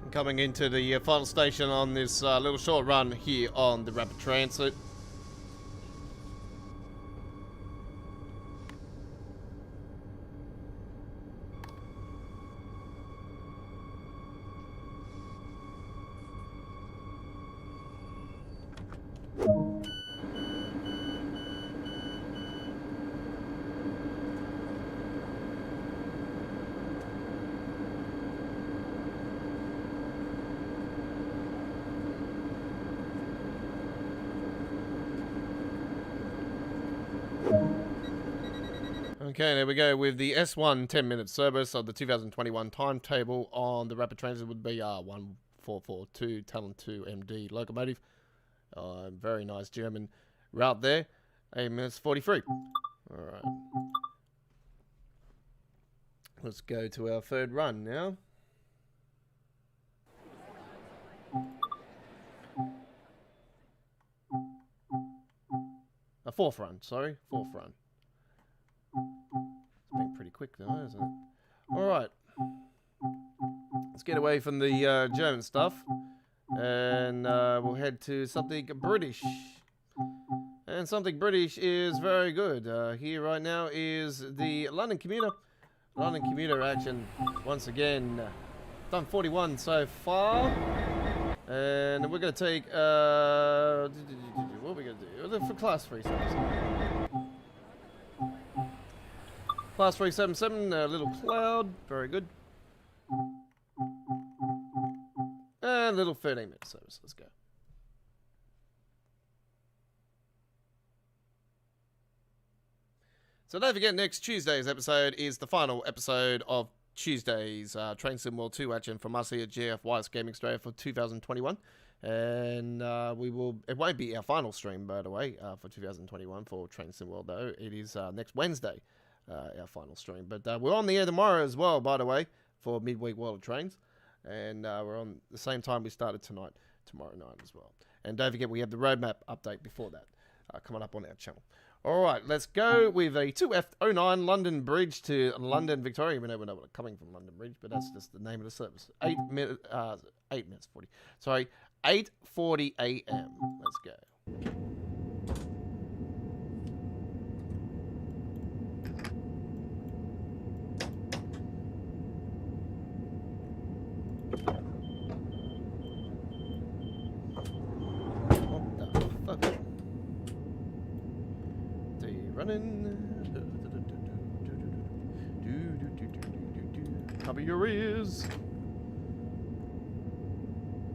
Coming into the final station on this little short run here on the Rapid Transit. Okay, there we go. With the S1 10-minute service of the 2021 timetable on the Rapid Transit would be 1442 Talent 2 MD locomotive. Very nice German route there. 8 minutes 43. Alright. Let's go to our third run now. A fourth run, sorry. Fourth run. It's been pretty quick though, isn't it? Alright. Let's get away from the German stuff. And we'll head to something British. And something British is very good. Here right now is the London Commuter. London Commuter action once again. Done 41 so far. And we're going to take... what are we going to do? For Class 377. Class 377, a little cloud. Very good. And a little 13-minute service. Let's go. So don't forget, next Tuesday's episode is the final episode of Tuesday's Train Sim World 2 action from us here at GFYS Gaming Australia for 2021. And we will... It won't be our final stream, by the way, for 2021 for Train Sim World, though. It is next Wednesday, our final stream. But we're on the air tomorrow as well, by the way, for Midweek World of Trains. And we're on the same time we started tomorrow night as well. And don't forget, we have the roadmap update before that coming up on our channel. All right, let's go with a 2F09 London Bridge to London, Victoria. We know we're not coming from London Bridge, but that's just the name of the service. 8 minutes 40. Sorry, 8:40 a.m. Let's go. Cover your ears.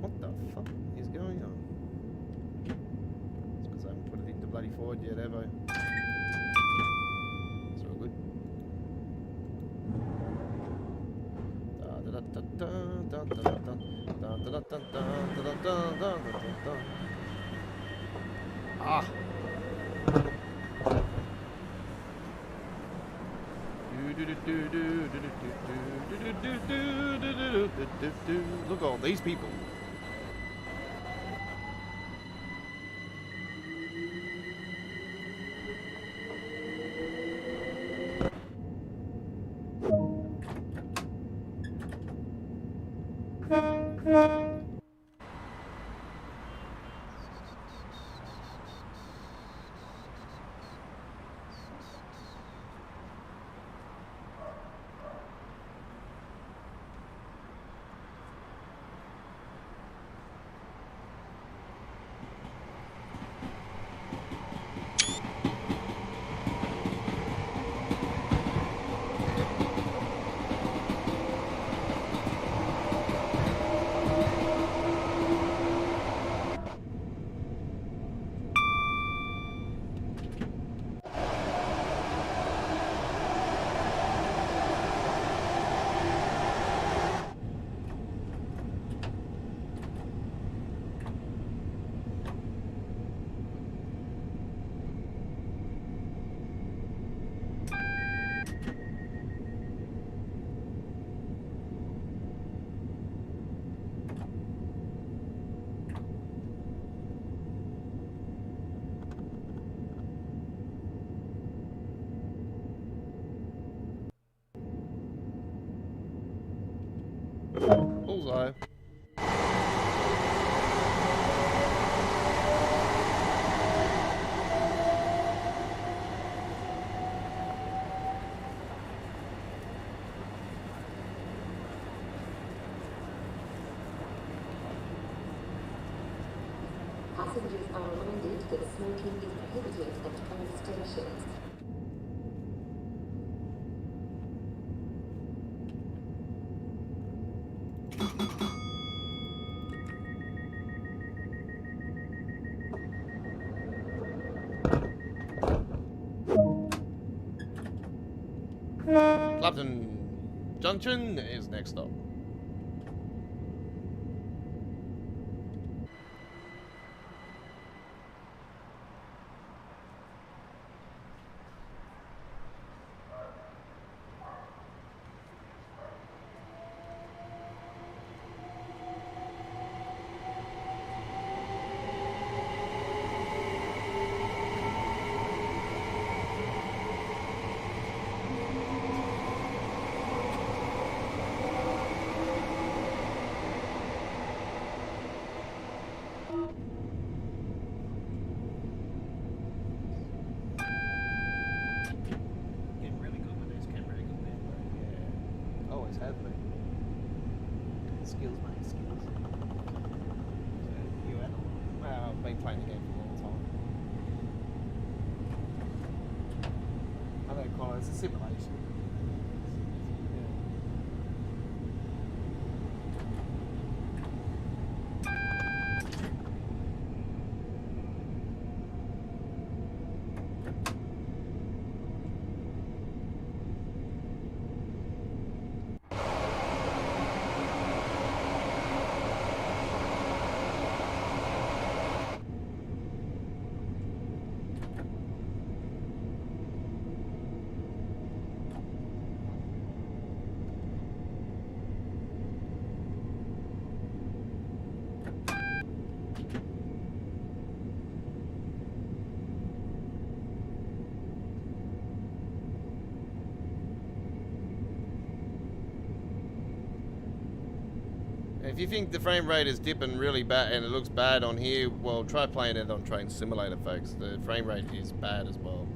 What the fuck is going on? It's because I haven't put it into bloody forward yet, have I? It's all good. Ah. Look at all these people. Bullseye. Passengers are reminded that smoking is prohibited at all stations. Clapton Junction is next stop. Skills, mate, skills. So, you at? Well, I've been playing the game for a long time. I don't call it, it's a simulation. If you think the frame rate is dipping really bad and it looks bad on here, well, try playing it on Train Simulator, folks. The frame rate is bad as well.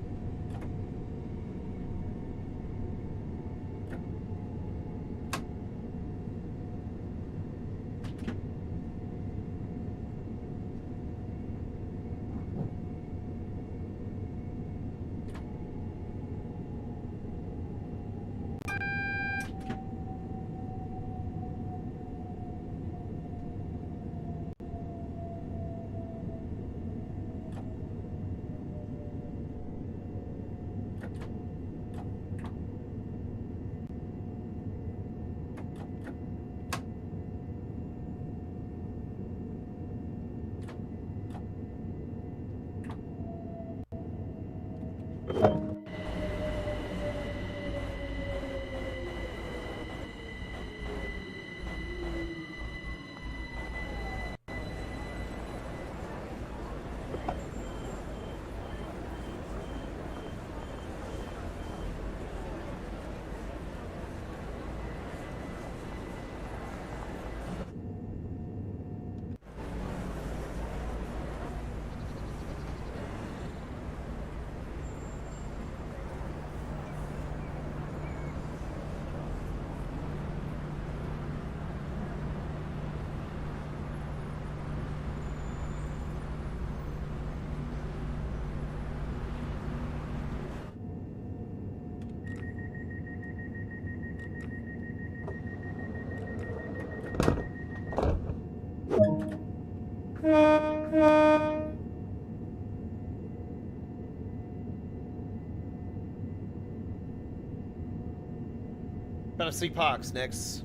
Battersea Park's next.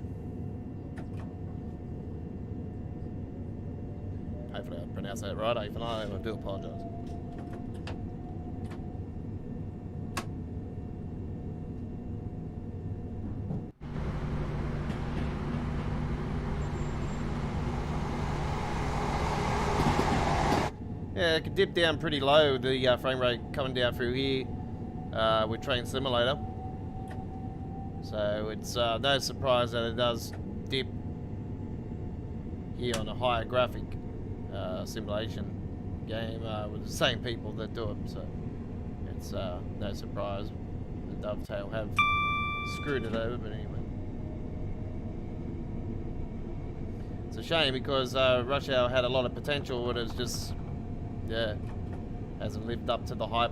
Hopefully I pronounced that right. If not, I do apologise. Yeah, it could dip down pretty low, the frame rate coming down through here with Train Simulator. So it's no surprise that it does dip here on a higher graphic simulation game with the same people that do it. So it's no surprise the Dovetail have screwed it over, but anyway. It's a shame because Rush Hour had a lot of potential, but it's just, yeah, hasn't lived up to the hype.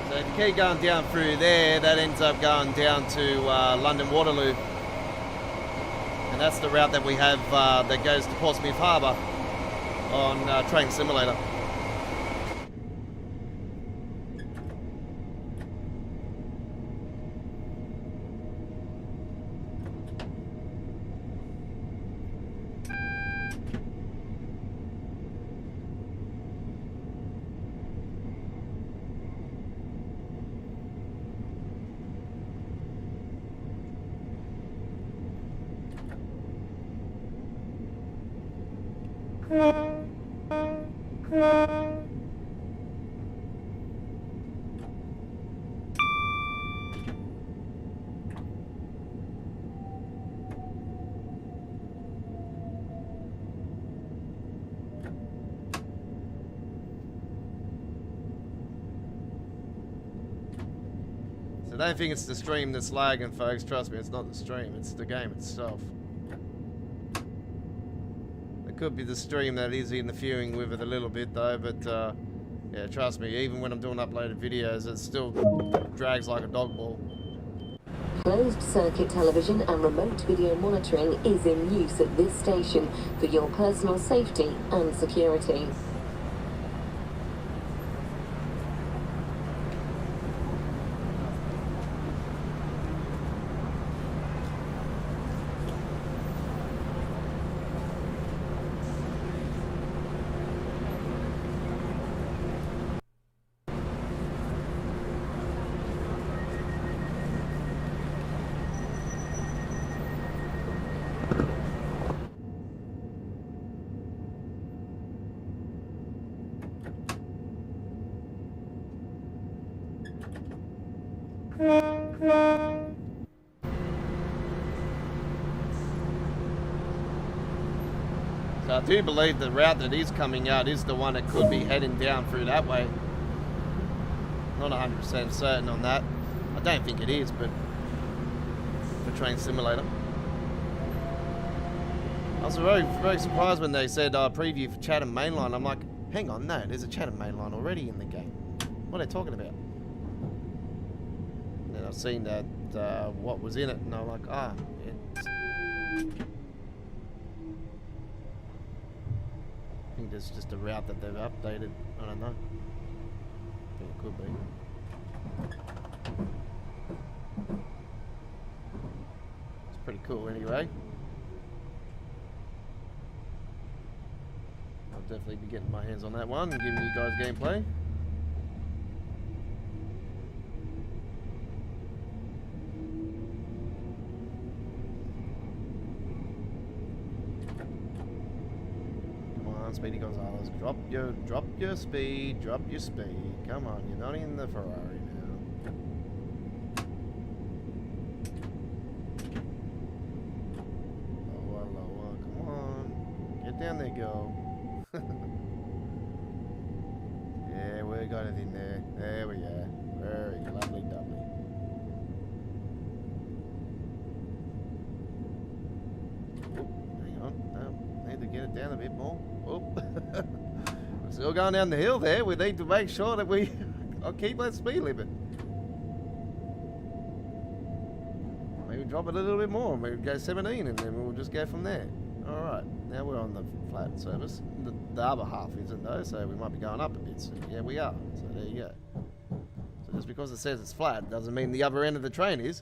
So if you keep going down through there, that ends up going down to London Waterloo. And that's the route that we have that goes to Portsmouth Harbour on Train Simulator. So don't think it's the stream that's lagging, folks. Trust me, it's not the stream, it's the game itself. It could be the stream that is interfering with it a little bit though, but yeah, trust me, even when I'm doing uploaded videos, it still drags like a dog ball. Closed circuit television and remote video monitoring is in use at this station for your personal safety and security. So I do believe the route that is coming out is the one that could be heading down through that way. Not 100% certain on that. I don't think it is, but for Train Simulator. I was very surprised when they said preview for Chatham Mainline. I'm like, hang on, no, there's a Chatham Mainline already in the game. What are they talking about? And then I've seen that what was in it, and I'm like, ah, it's... I think it's just a route that they've updated. I don't know. I think it could be. It's pretty cool anyway. I'll definitely be getting my hands on that one and giving you guys gameplay. Speedy Gonzalez, drop your speed, drop your speed. Come on, you're not in the Ferrari now. Get down there, girl. Yeah, we got it in there. There we go. Very lovely, lovely. Hang on. No, need to get it down a bit more. We're still going down the hill there. We need to make sure that I'll keep that speed limit. Maybe drop it a little bit more. Maybe go 17 and then we'll just go from there. Alright, now we're on the flat surface. The other half isn't though, so we might be going up a bit. So yeah, we are. So there you go. So just because it says it's flat doesn't mean the other end of the train is.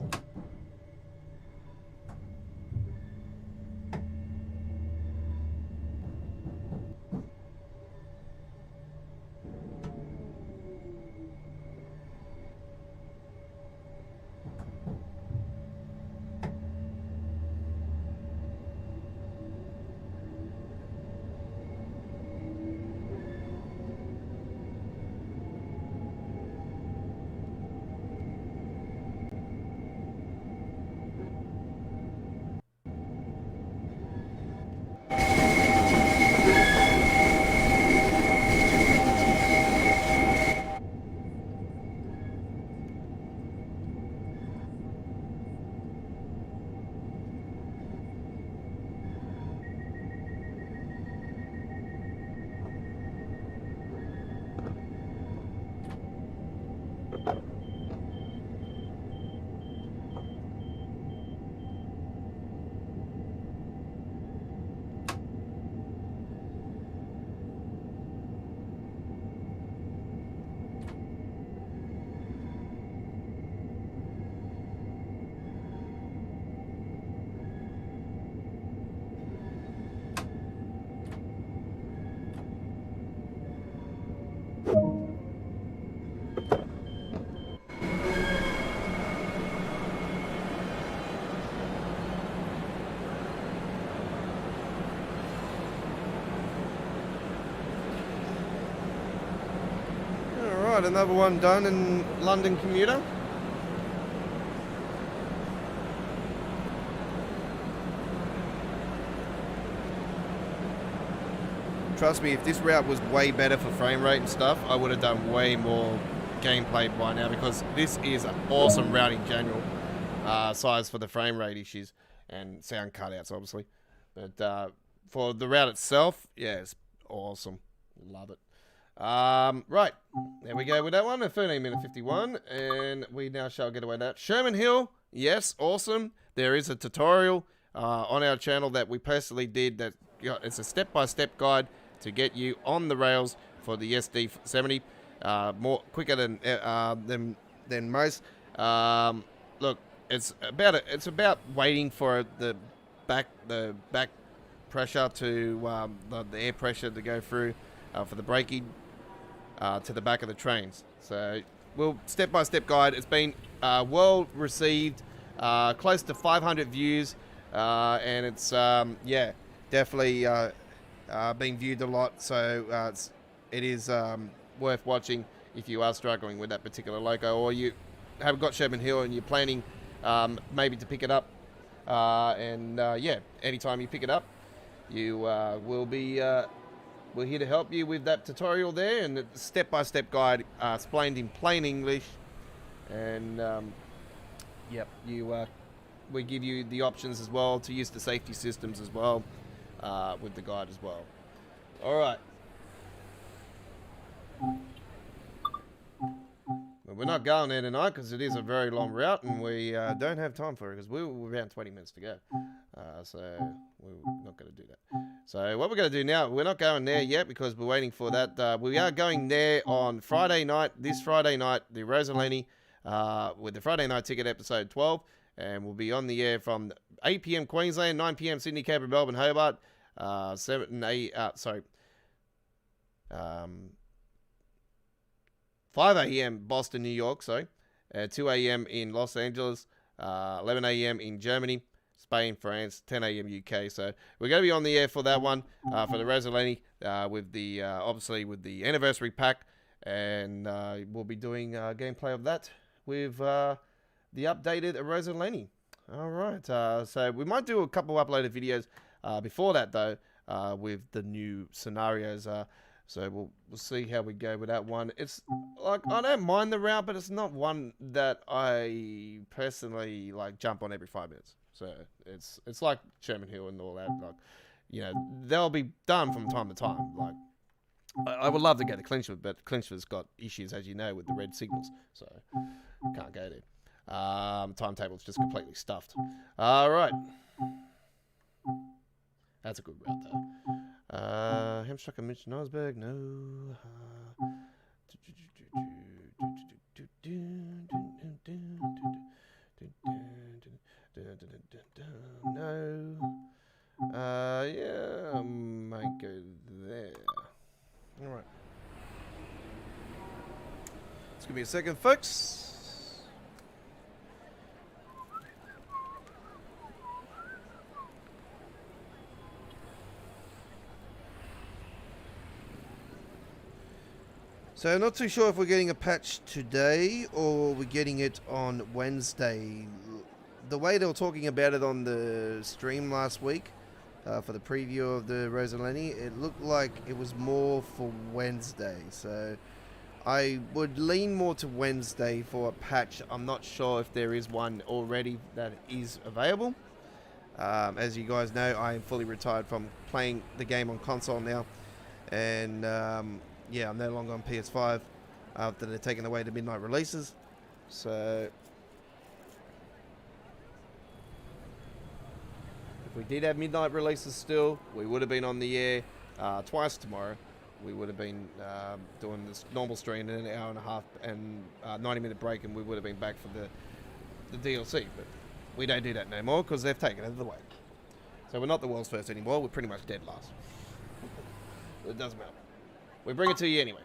Alright, another one done in London commuter. Trust me, if this route was way better for frame rate and stuff, I would have done way more gameplay by now, because this is an awesome route in general. Size for the frame rate issues and sound cutouts, obviously. But for the route itself, yeah, it's awesome. Love it. Right, there we go with that one, a 13:51, and we now shall get away that. Sherman Hill, yes, awesome. There is a tutorial on our channel that we personally did that, it's a step-by-step guide to get you on the rails for the SD70, more quicker than most. Look, it's about waiting for the back pressure to the air pressure to go through for the braking to the back of the trains. So we'll step-by-step guide. It's been well received, close to 500 views, and it's yeah, definitely being viewed a lot. So it is worth watching if you are struggling with that particular loco, or you have got Sherman Hill and you're planning maybe to pick it up. Yeah, anytime you pick it up, you will be we're here to help you with that tutorial there, and the step-by-step guide explained in plain English. And yep, we give you the options as well to use the safety systems as well with the guide as well. All right. Well, we're not going there tonight because it is a very long route, and we don't have time for it because we're around 20 minutes to go. So we're not going to do that. So what we're going to do now, we're not going there yet because we're waiting for that. We are going there on Friday night, this Friday night, the Rosalini, with the Friday Night Ticket episode 12. And we'll be on the air from 8 p.m. Queensland, 9 p.m. Sydney, Canberra, Melbourne, Hobart, 5 a.m. Boston, New York, 2 a.m. in Los Angeles, 11 a.m. in Germany, Spain, France, 10 a.m. UK. So we're going to be on the air for that one, for the Rosalini, with the obviously with the anniversary pack, and we'll be doing gameplay of that with the updated Rosalini. All right, so we might do a couple uploaded videos before that though, with the new scenarios. So we'll see how we go with that one. It's like I don't mind the route, but it's not one that I personally like jump on every 5 minutes. So it's like Sherman Hill and all that. Like, you know, they'll be done from time to time. Like I would love to go to Clinchford, but Clinchford's got issues, as you know, with the red signals, so can't go there. Timetable's just completely stuffed. All right, that's a good route though. Hemstruck and Mitch Nosberg, no. No. Yeah, I might go there. All right. Let's give me a second, folks. So not too sure if we're getting a patch today or we're getting it on Wednesday. The way they were talking about it on the stream last week for the preview of the Rosalini, it looked like it was more for Wednesday. So I would lean more to Wednesday for a patch. I'm not sure if there is one already that is available. As you guys know, I am fully retired from playing the game on console now. And yeah, I'm no longer on PS5 after they're taking away the midnight releases. So if we did have midnight releases still, we would have been on the air twice tomorrow. We would have been doing this normal stream in an hour and a half and 90-minute break, and we would have been back for the DLC. But we don't do that no more because they've taken it away. So we're not the world's first anymore. We're pretty much dead last. It doesn't matter. We bring it to you anyway.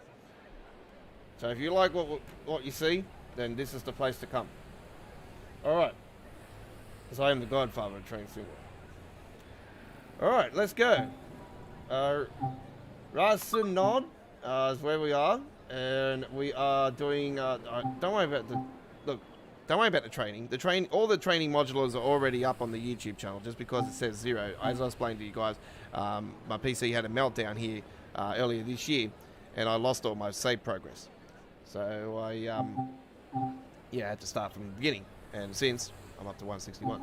So if you like what you see, then this is the place to come. Alright. Because I am the godfather of Train Sim. Alright, let's go. Rasenod is where we are. And we are doing... don't worry about the... Look, don't worry about the training. All the training modulars are already up on the YouTube channel just because it says 0. As I explained to you guys, my PC had a meltdown here earlier this year, and I lost all my save progress. So I had to start from the beginning, and since I'm up to 161.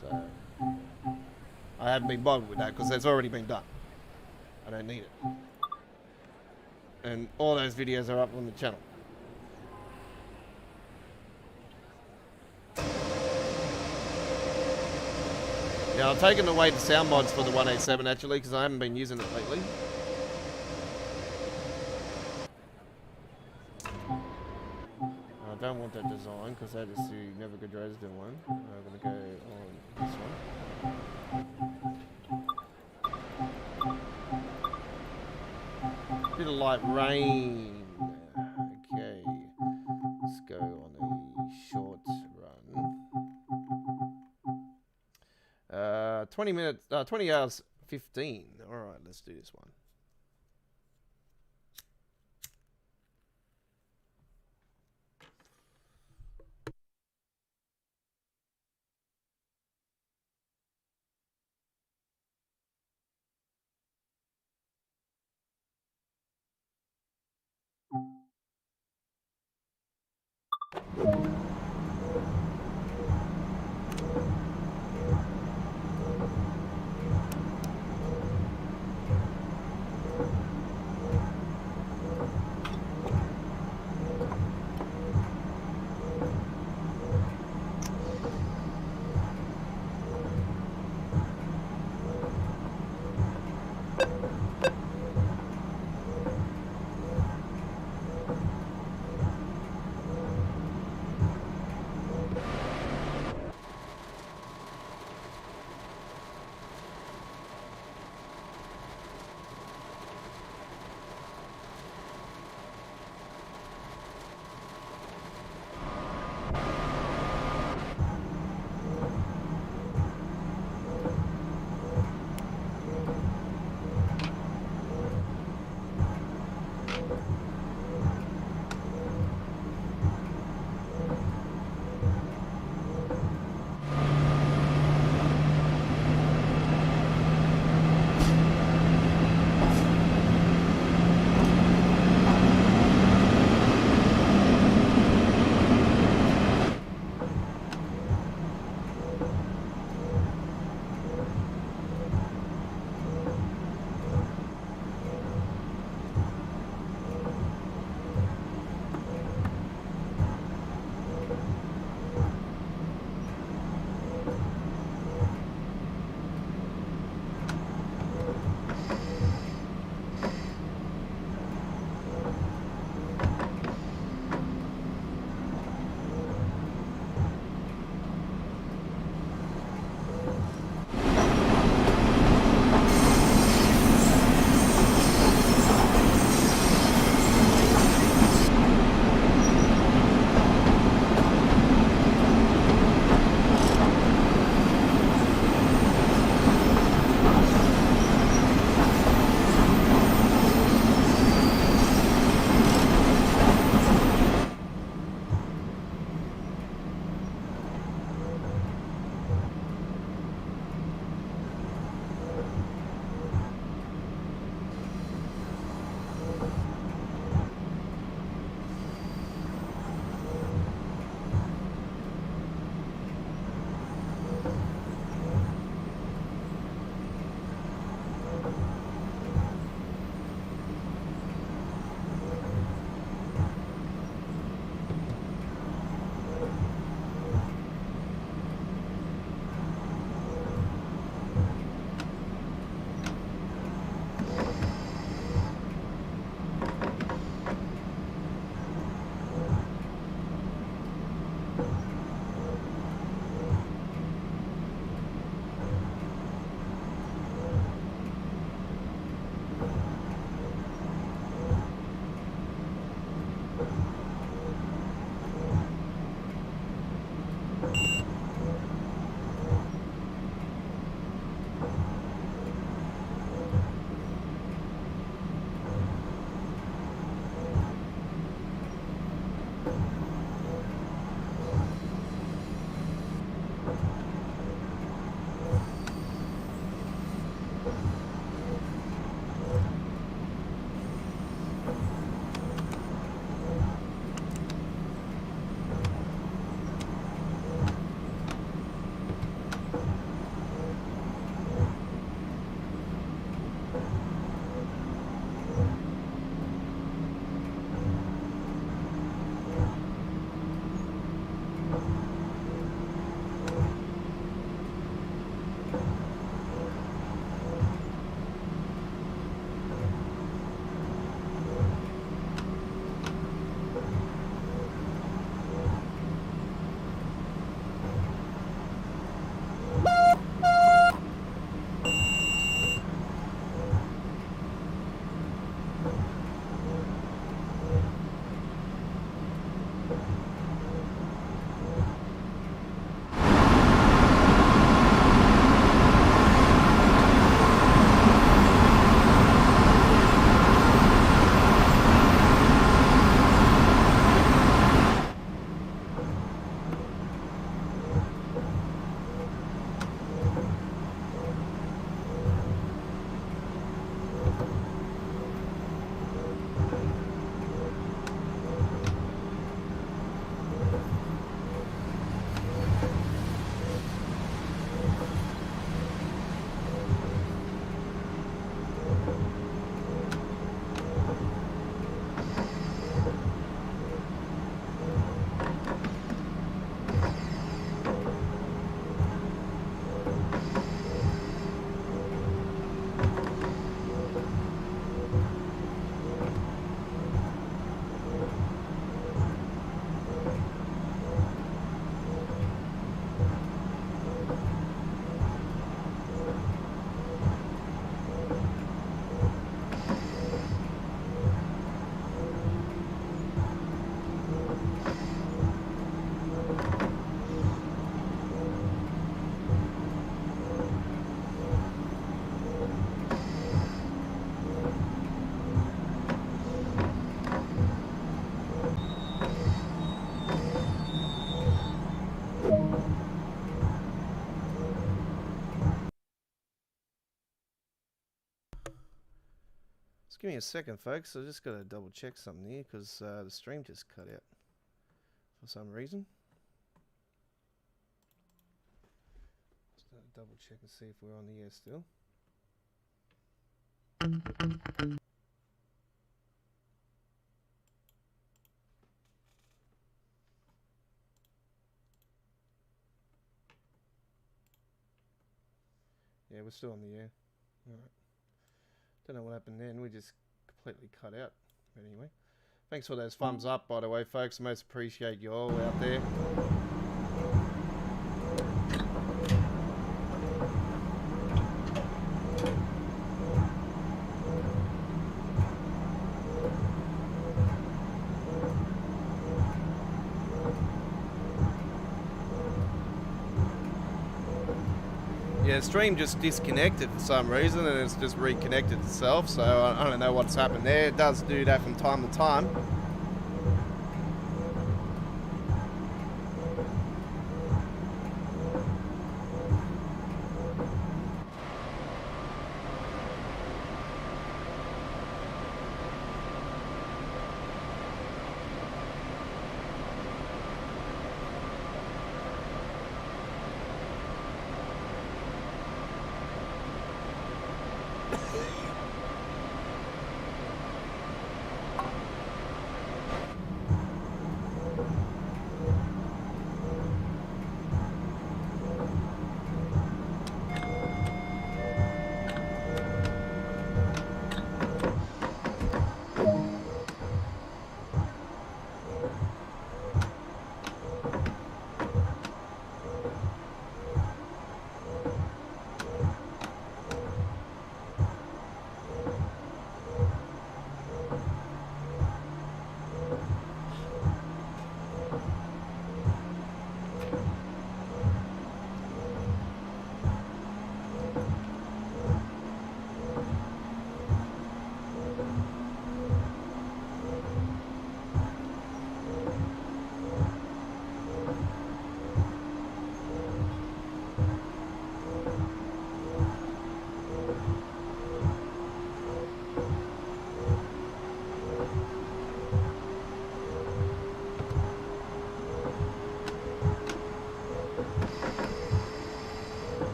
So I haven't been bothered with that because it's already been done. I don't need it. And all those videos are up on the channel. Now I've taken away the sound mods for the 187 actually because I haven't been using it lately. I don't want that design because that is the Never Good Dresden one. I'm going to go on this one. Bit of light rain. Okay. Let's go on a short run. 20 minutes, 20 hours 15. Alright, let's do this one. Just give me a second, folks. I just got to double check something here because the stream just cut out for some reason. Just got to double check and see if we're on the air still. Yeah, we're still on the air. Alright. Don't know what happened then. We just completely cut out. But anyway. Thanks for those thumbs up, by the way, folks. Most appreciate you all out there. Yeah, the stream just disconnected for some reason and it's just reconnected itself, so I don't know what's happened there. It does do that from time to time.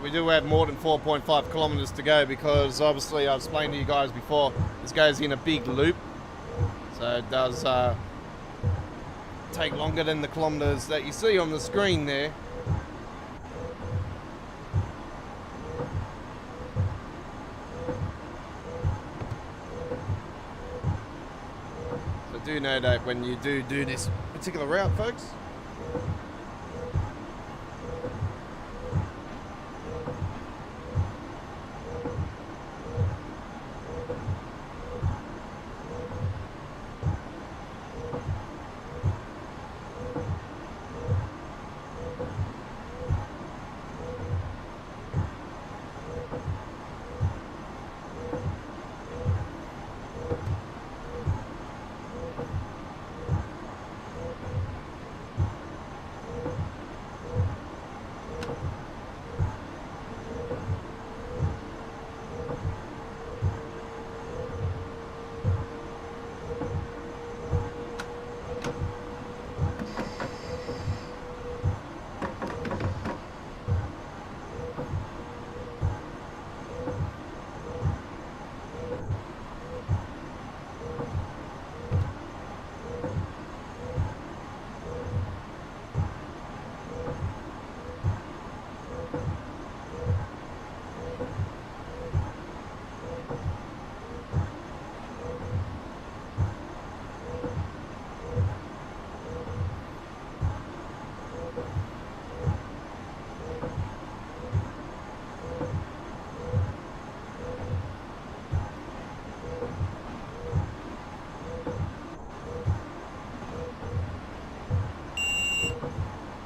we do have more than 4.5 kilometers to go, because obviously I've explained to you guys before, this goes in a big loop, so it does take longer than the kilometers that you see on the screen there. So do know that when you do this particular route, folks.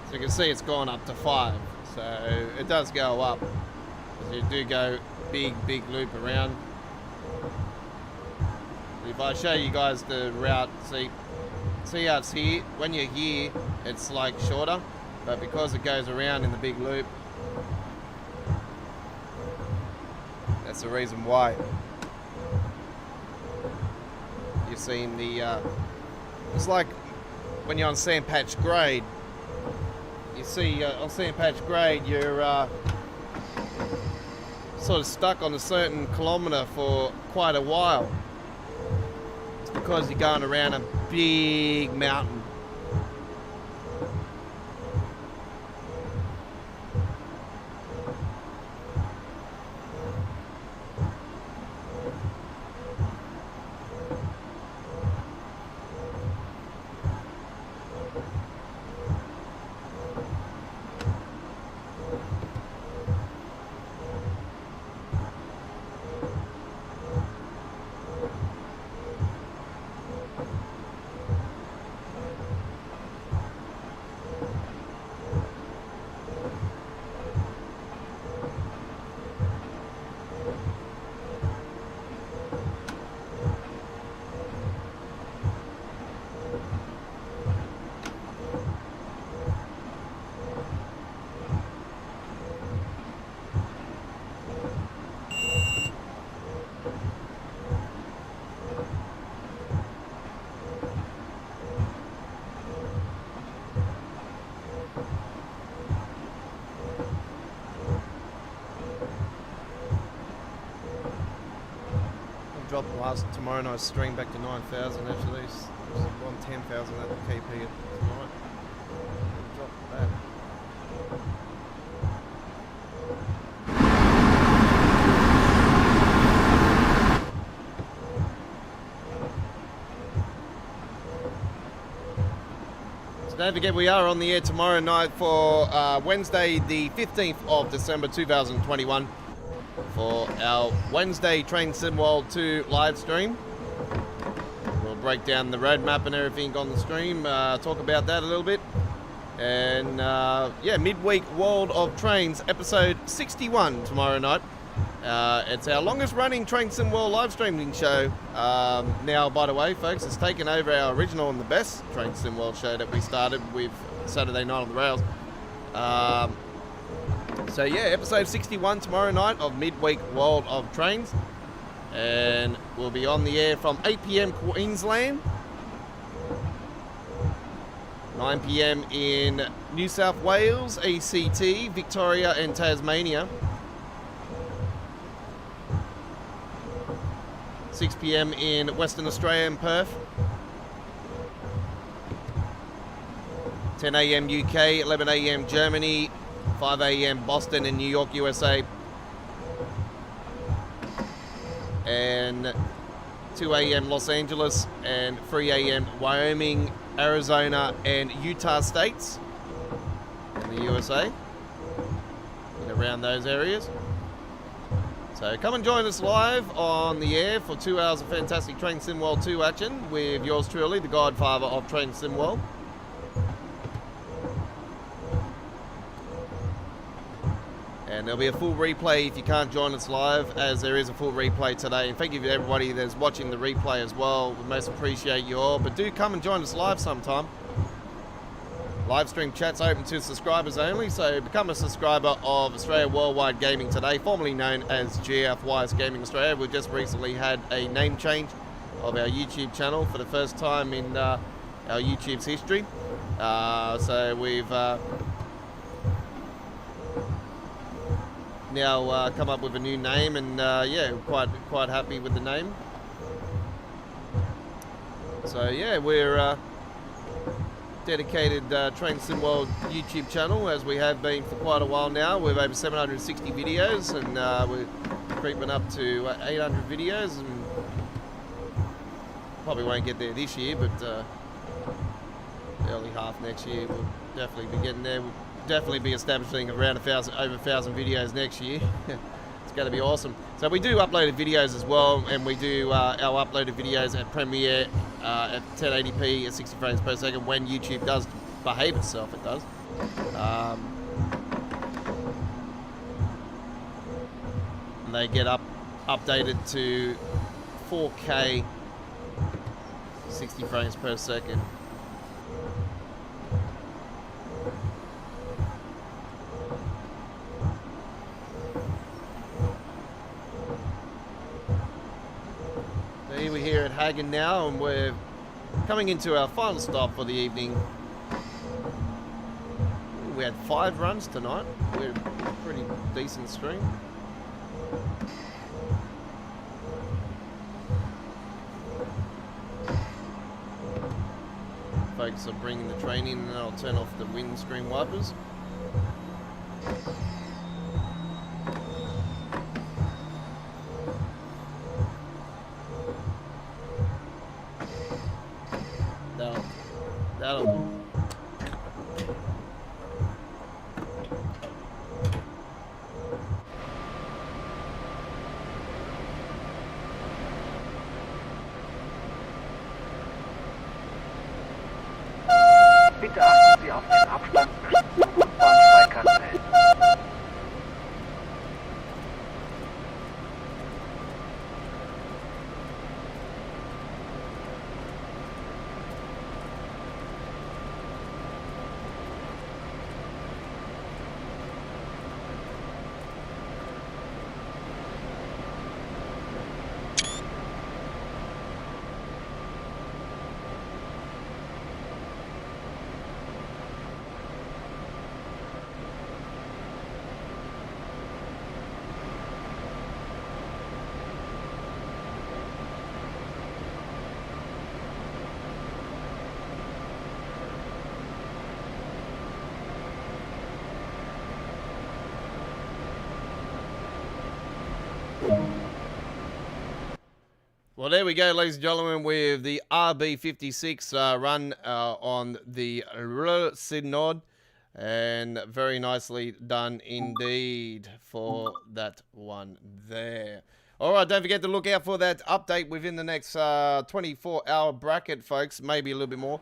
So you can see it's gone up to 5, so it does go up. You do go big loop around. If I show you guys the route, see how it's here? When you're here, it's like shorter, but because it goes around in the big loop, that's the reason why. You're seeing the, it's like when you're on sand patch grade, you see on sand patch grade, you're sort of stuck on a certain kilometre for quite a while. It's because you're going around a big mountain. Drop last tomorrow night's stream back to 9,000 actually. It's on 10,000 at the KP tonight. Drop that. So don't forget, we are on the air tomorrow night for Wednesday the 15th of December 2021. For our Wednesday Train Sim World 2 live stream. We'll break down the roadmap and everything on the stream, talk about that a little bit. And yeah, midweek World of Trains episode 61 tomorrow night. It's our longest running Train Sim World live streaming show. Now, by the way, folks, it's taken over our original and the best Train Sim World show that we started with Saturday Night on the Rails. So yeah, episode 61 tomorrow night of Midweek World of Trains. And we'll be on the air from 8 PM Queensland, 9 PM in New South Wales, ACT, Victoria and Tasmania. 6 p.m. in Western Australia in Perth. 10 a.m. UK, 11 a.m. Germany, 5 a.m. Boston and New York, USA. And 2 a.m. Los Angeles and 3 a.m. Wyoming, Arizona and Utah states in the USA and around those areas. So come and join us live on the air for 2 hours of fantastic Train Sim World 2 action with yours truly, the godfather of Train Sim World. And there'll be a full replay if you can't join us live, as there is a full replay today. And thank you to everybody that's watching the replay as well. We most appreciate you all. But do come and join us live sometime. Live stream chat's open to subscribers only, so become a subscriber of Australia Worldwide Gaming Today, formerly known as GFYS Gaming Australia. We've just recently had a name change of our YouTube channel for the first time in our YouTube's history. So we've now come up with a new name, and yeah, quite happy with the name. So yeah, we're dedicated Train Sim World YouTube channel, as we have been for quite a while now. We've over 760 videos, and we're creeping up to 800 videos, and probably won't get there this year, but early half next year we'll definitely be getting there. We'll definitely be establishing around over 1,000 videos next year. It's going to be awesome. So we do uploaded videos as well, and we do our uploaded videos at Premiere at 1080p at 60 frames per second when YouTube does behave itself. It does. And they get updated to 4K 60 frames per second. We're here at Hagen now, and we're coming into our final stop for the evening. We had 5 runs tonight. We're a pretty decent stream. Folks are bringing the train in, and I'll turn off the windscreen wipers. That'll Bitte achten Sie auf den Abstand zum U-Bahn-Steigkante. Well, there we go, ladies and gentlemen, with the RB56 run on the Le Synod, and very nicely done indeed for that one there. All right, don't forget to look out for that update within the next 24-hour bracket, folks, maybe a little bit more.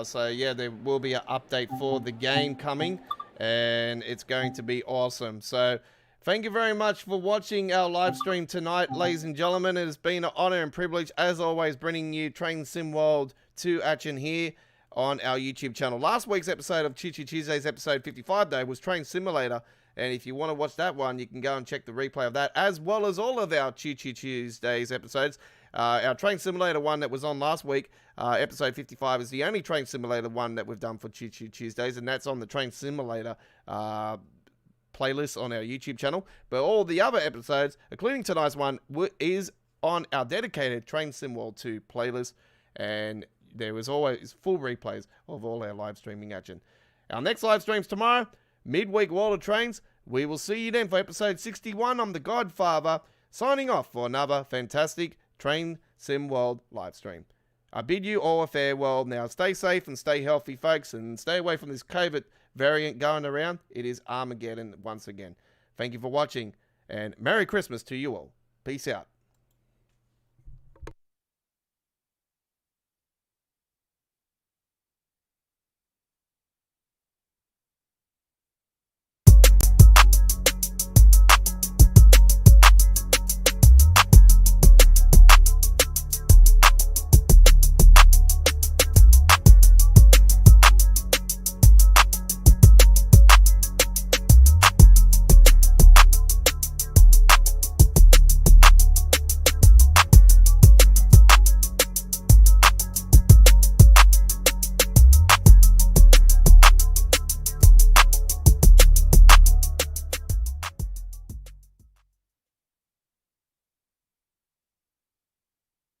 So, yeah, there will be an update for the game coming, and it's going to be awesome. So, thank you very much for watching our live stream tonight, ladies and gentlemen. It has been an honor and privilege, as always, bringing you Train Sim World 2 action here on our YouTube channel. Last week's episode of Choo Choo Tuesdays, episode 55, though, was Train Simulator. And if you want to watch that one, you can go and check the replay of that, as well as all of our Choo Choo Tuesdays episodes. Our Train Simulator one that was on last week, episode 55, is the only Train Simulator one that we've done for Choo Choo Tuesdays, and that's on the Train Simulator playlist on our YouTube channel. But all the other episodes, including tonight's one, is on our dedicated Train Sim World 2 playlist, and there was always full replays of all our live streaming action. Our next live stream's tomorrow, midweek World of Trains. We will see you then for episode 61. I'm the Godfather, signing off for another fantastic Train Sim World live stream. I bid you all a farewell. Now stay safe and stay healthy, folks, and stay away from this COVID variant going around. It is Armageddon once again. Thank you for watching, and Merry Christmas to you all. Peace out.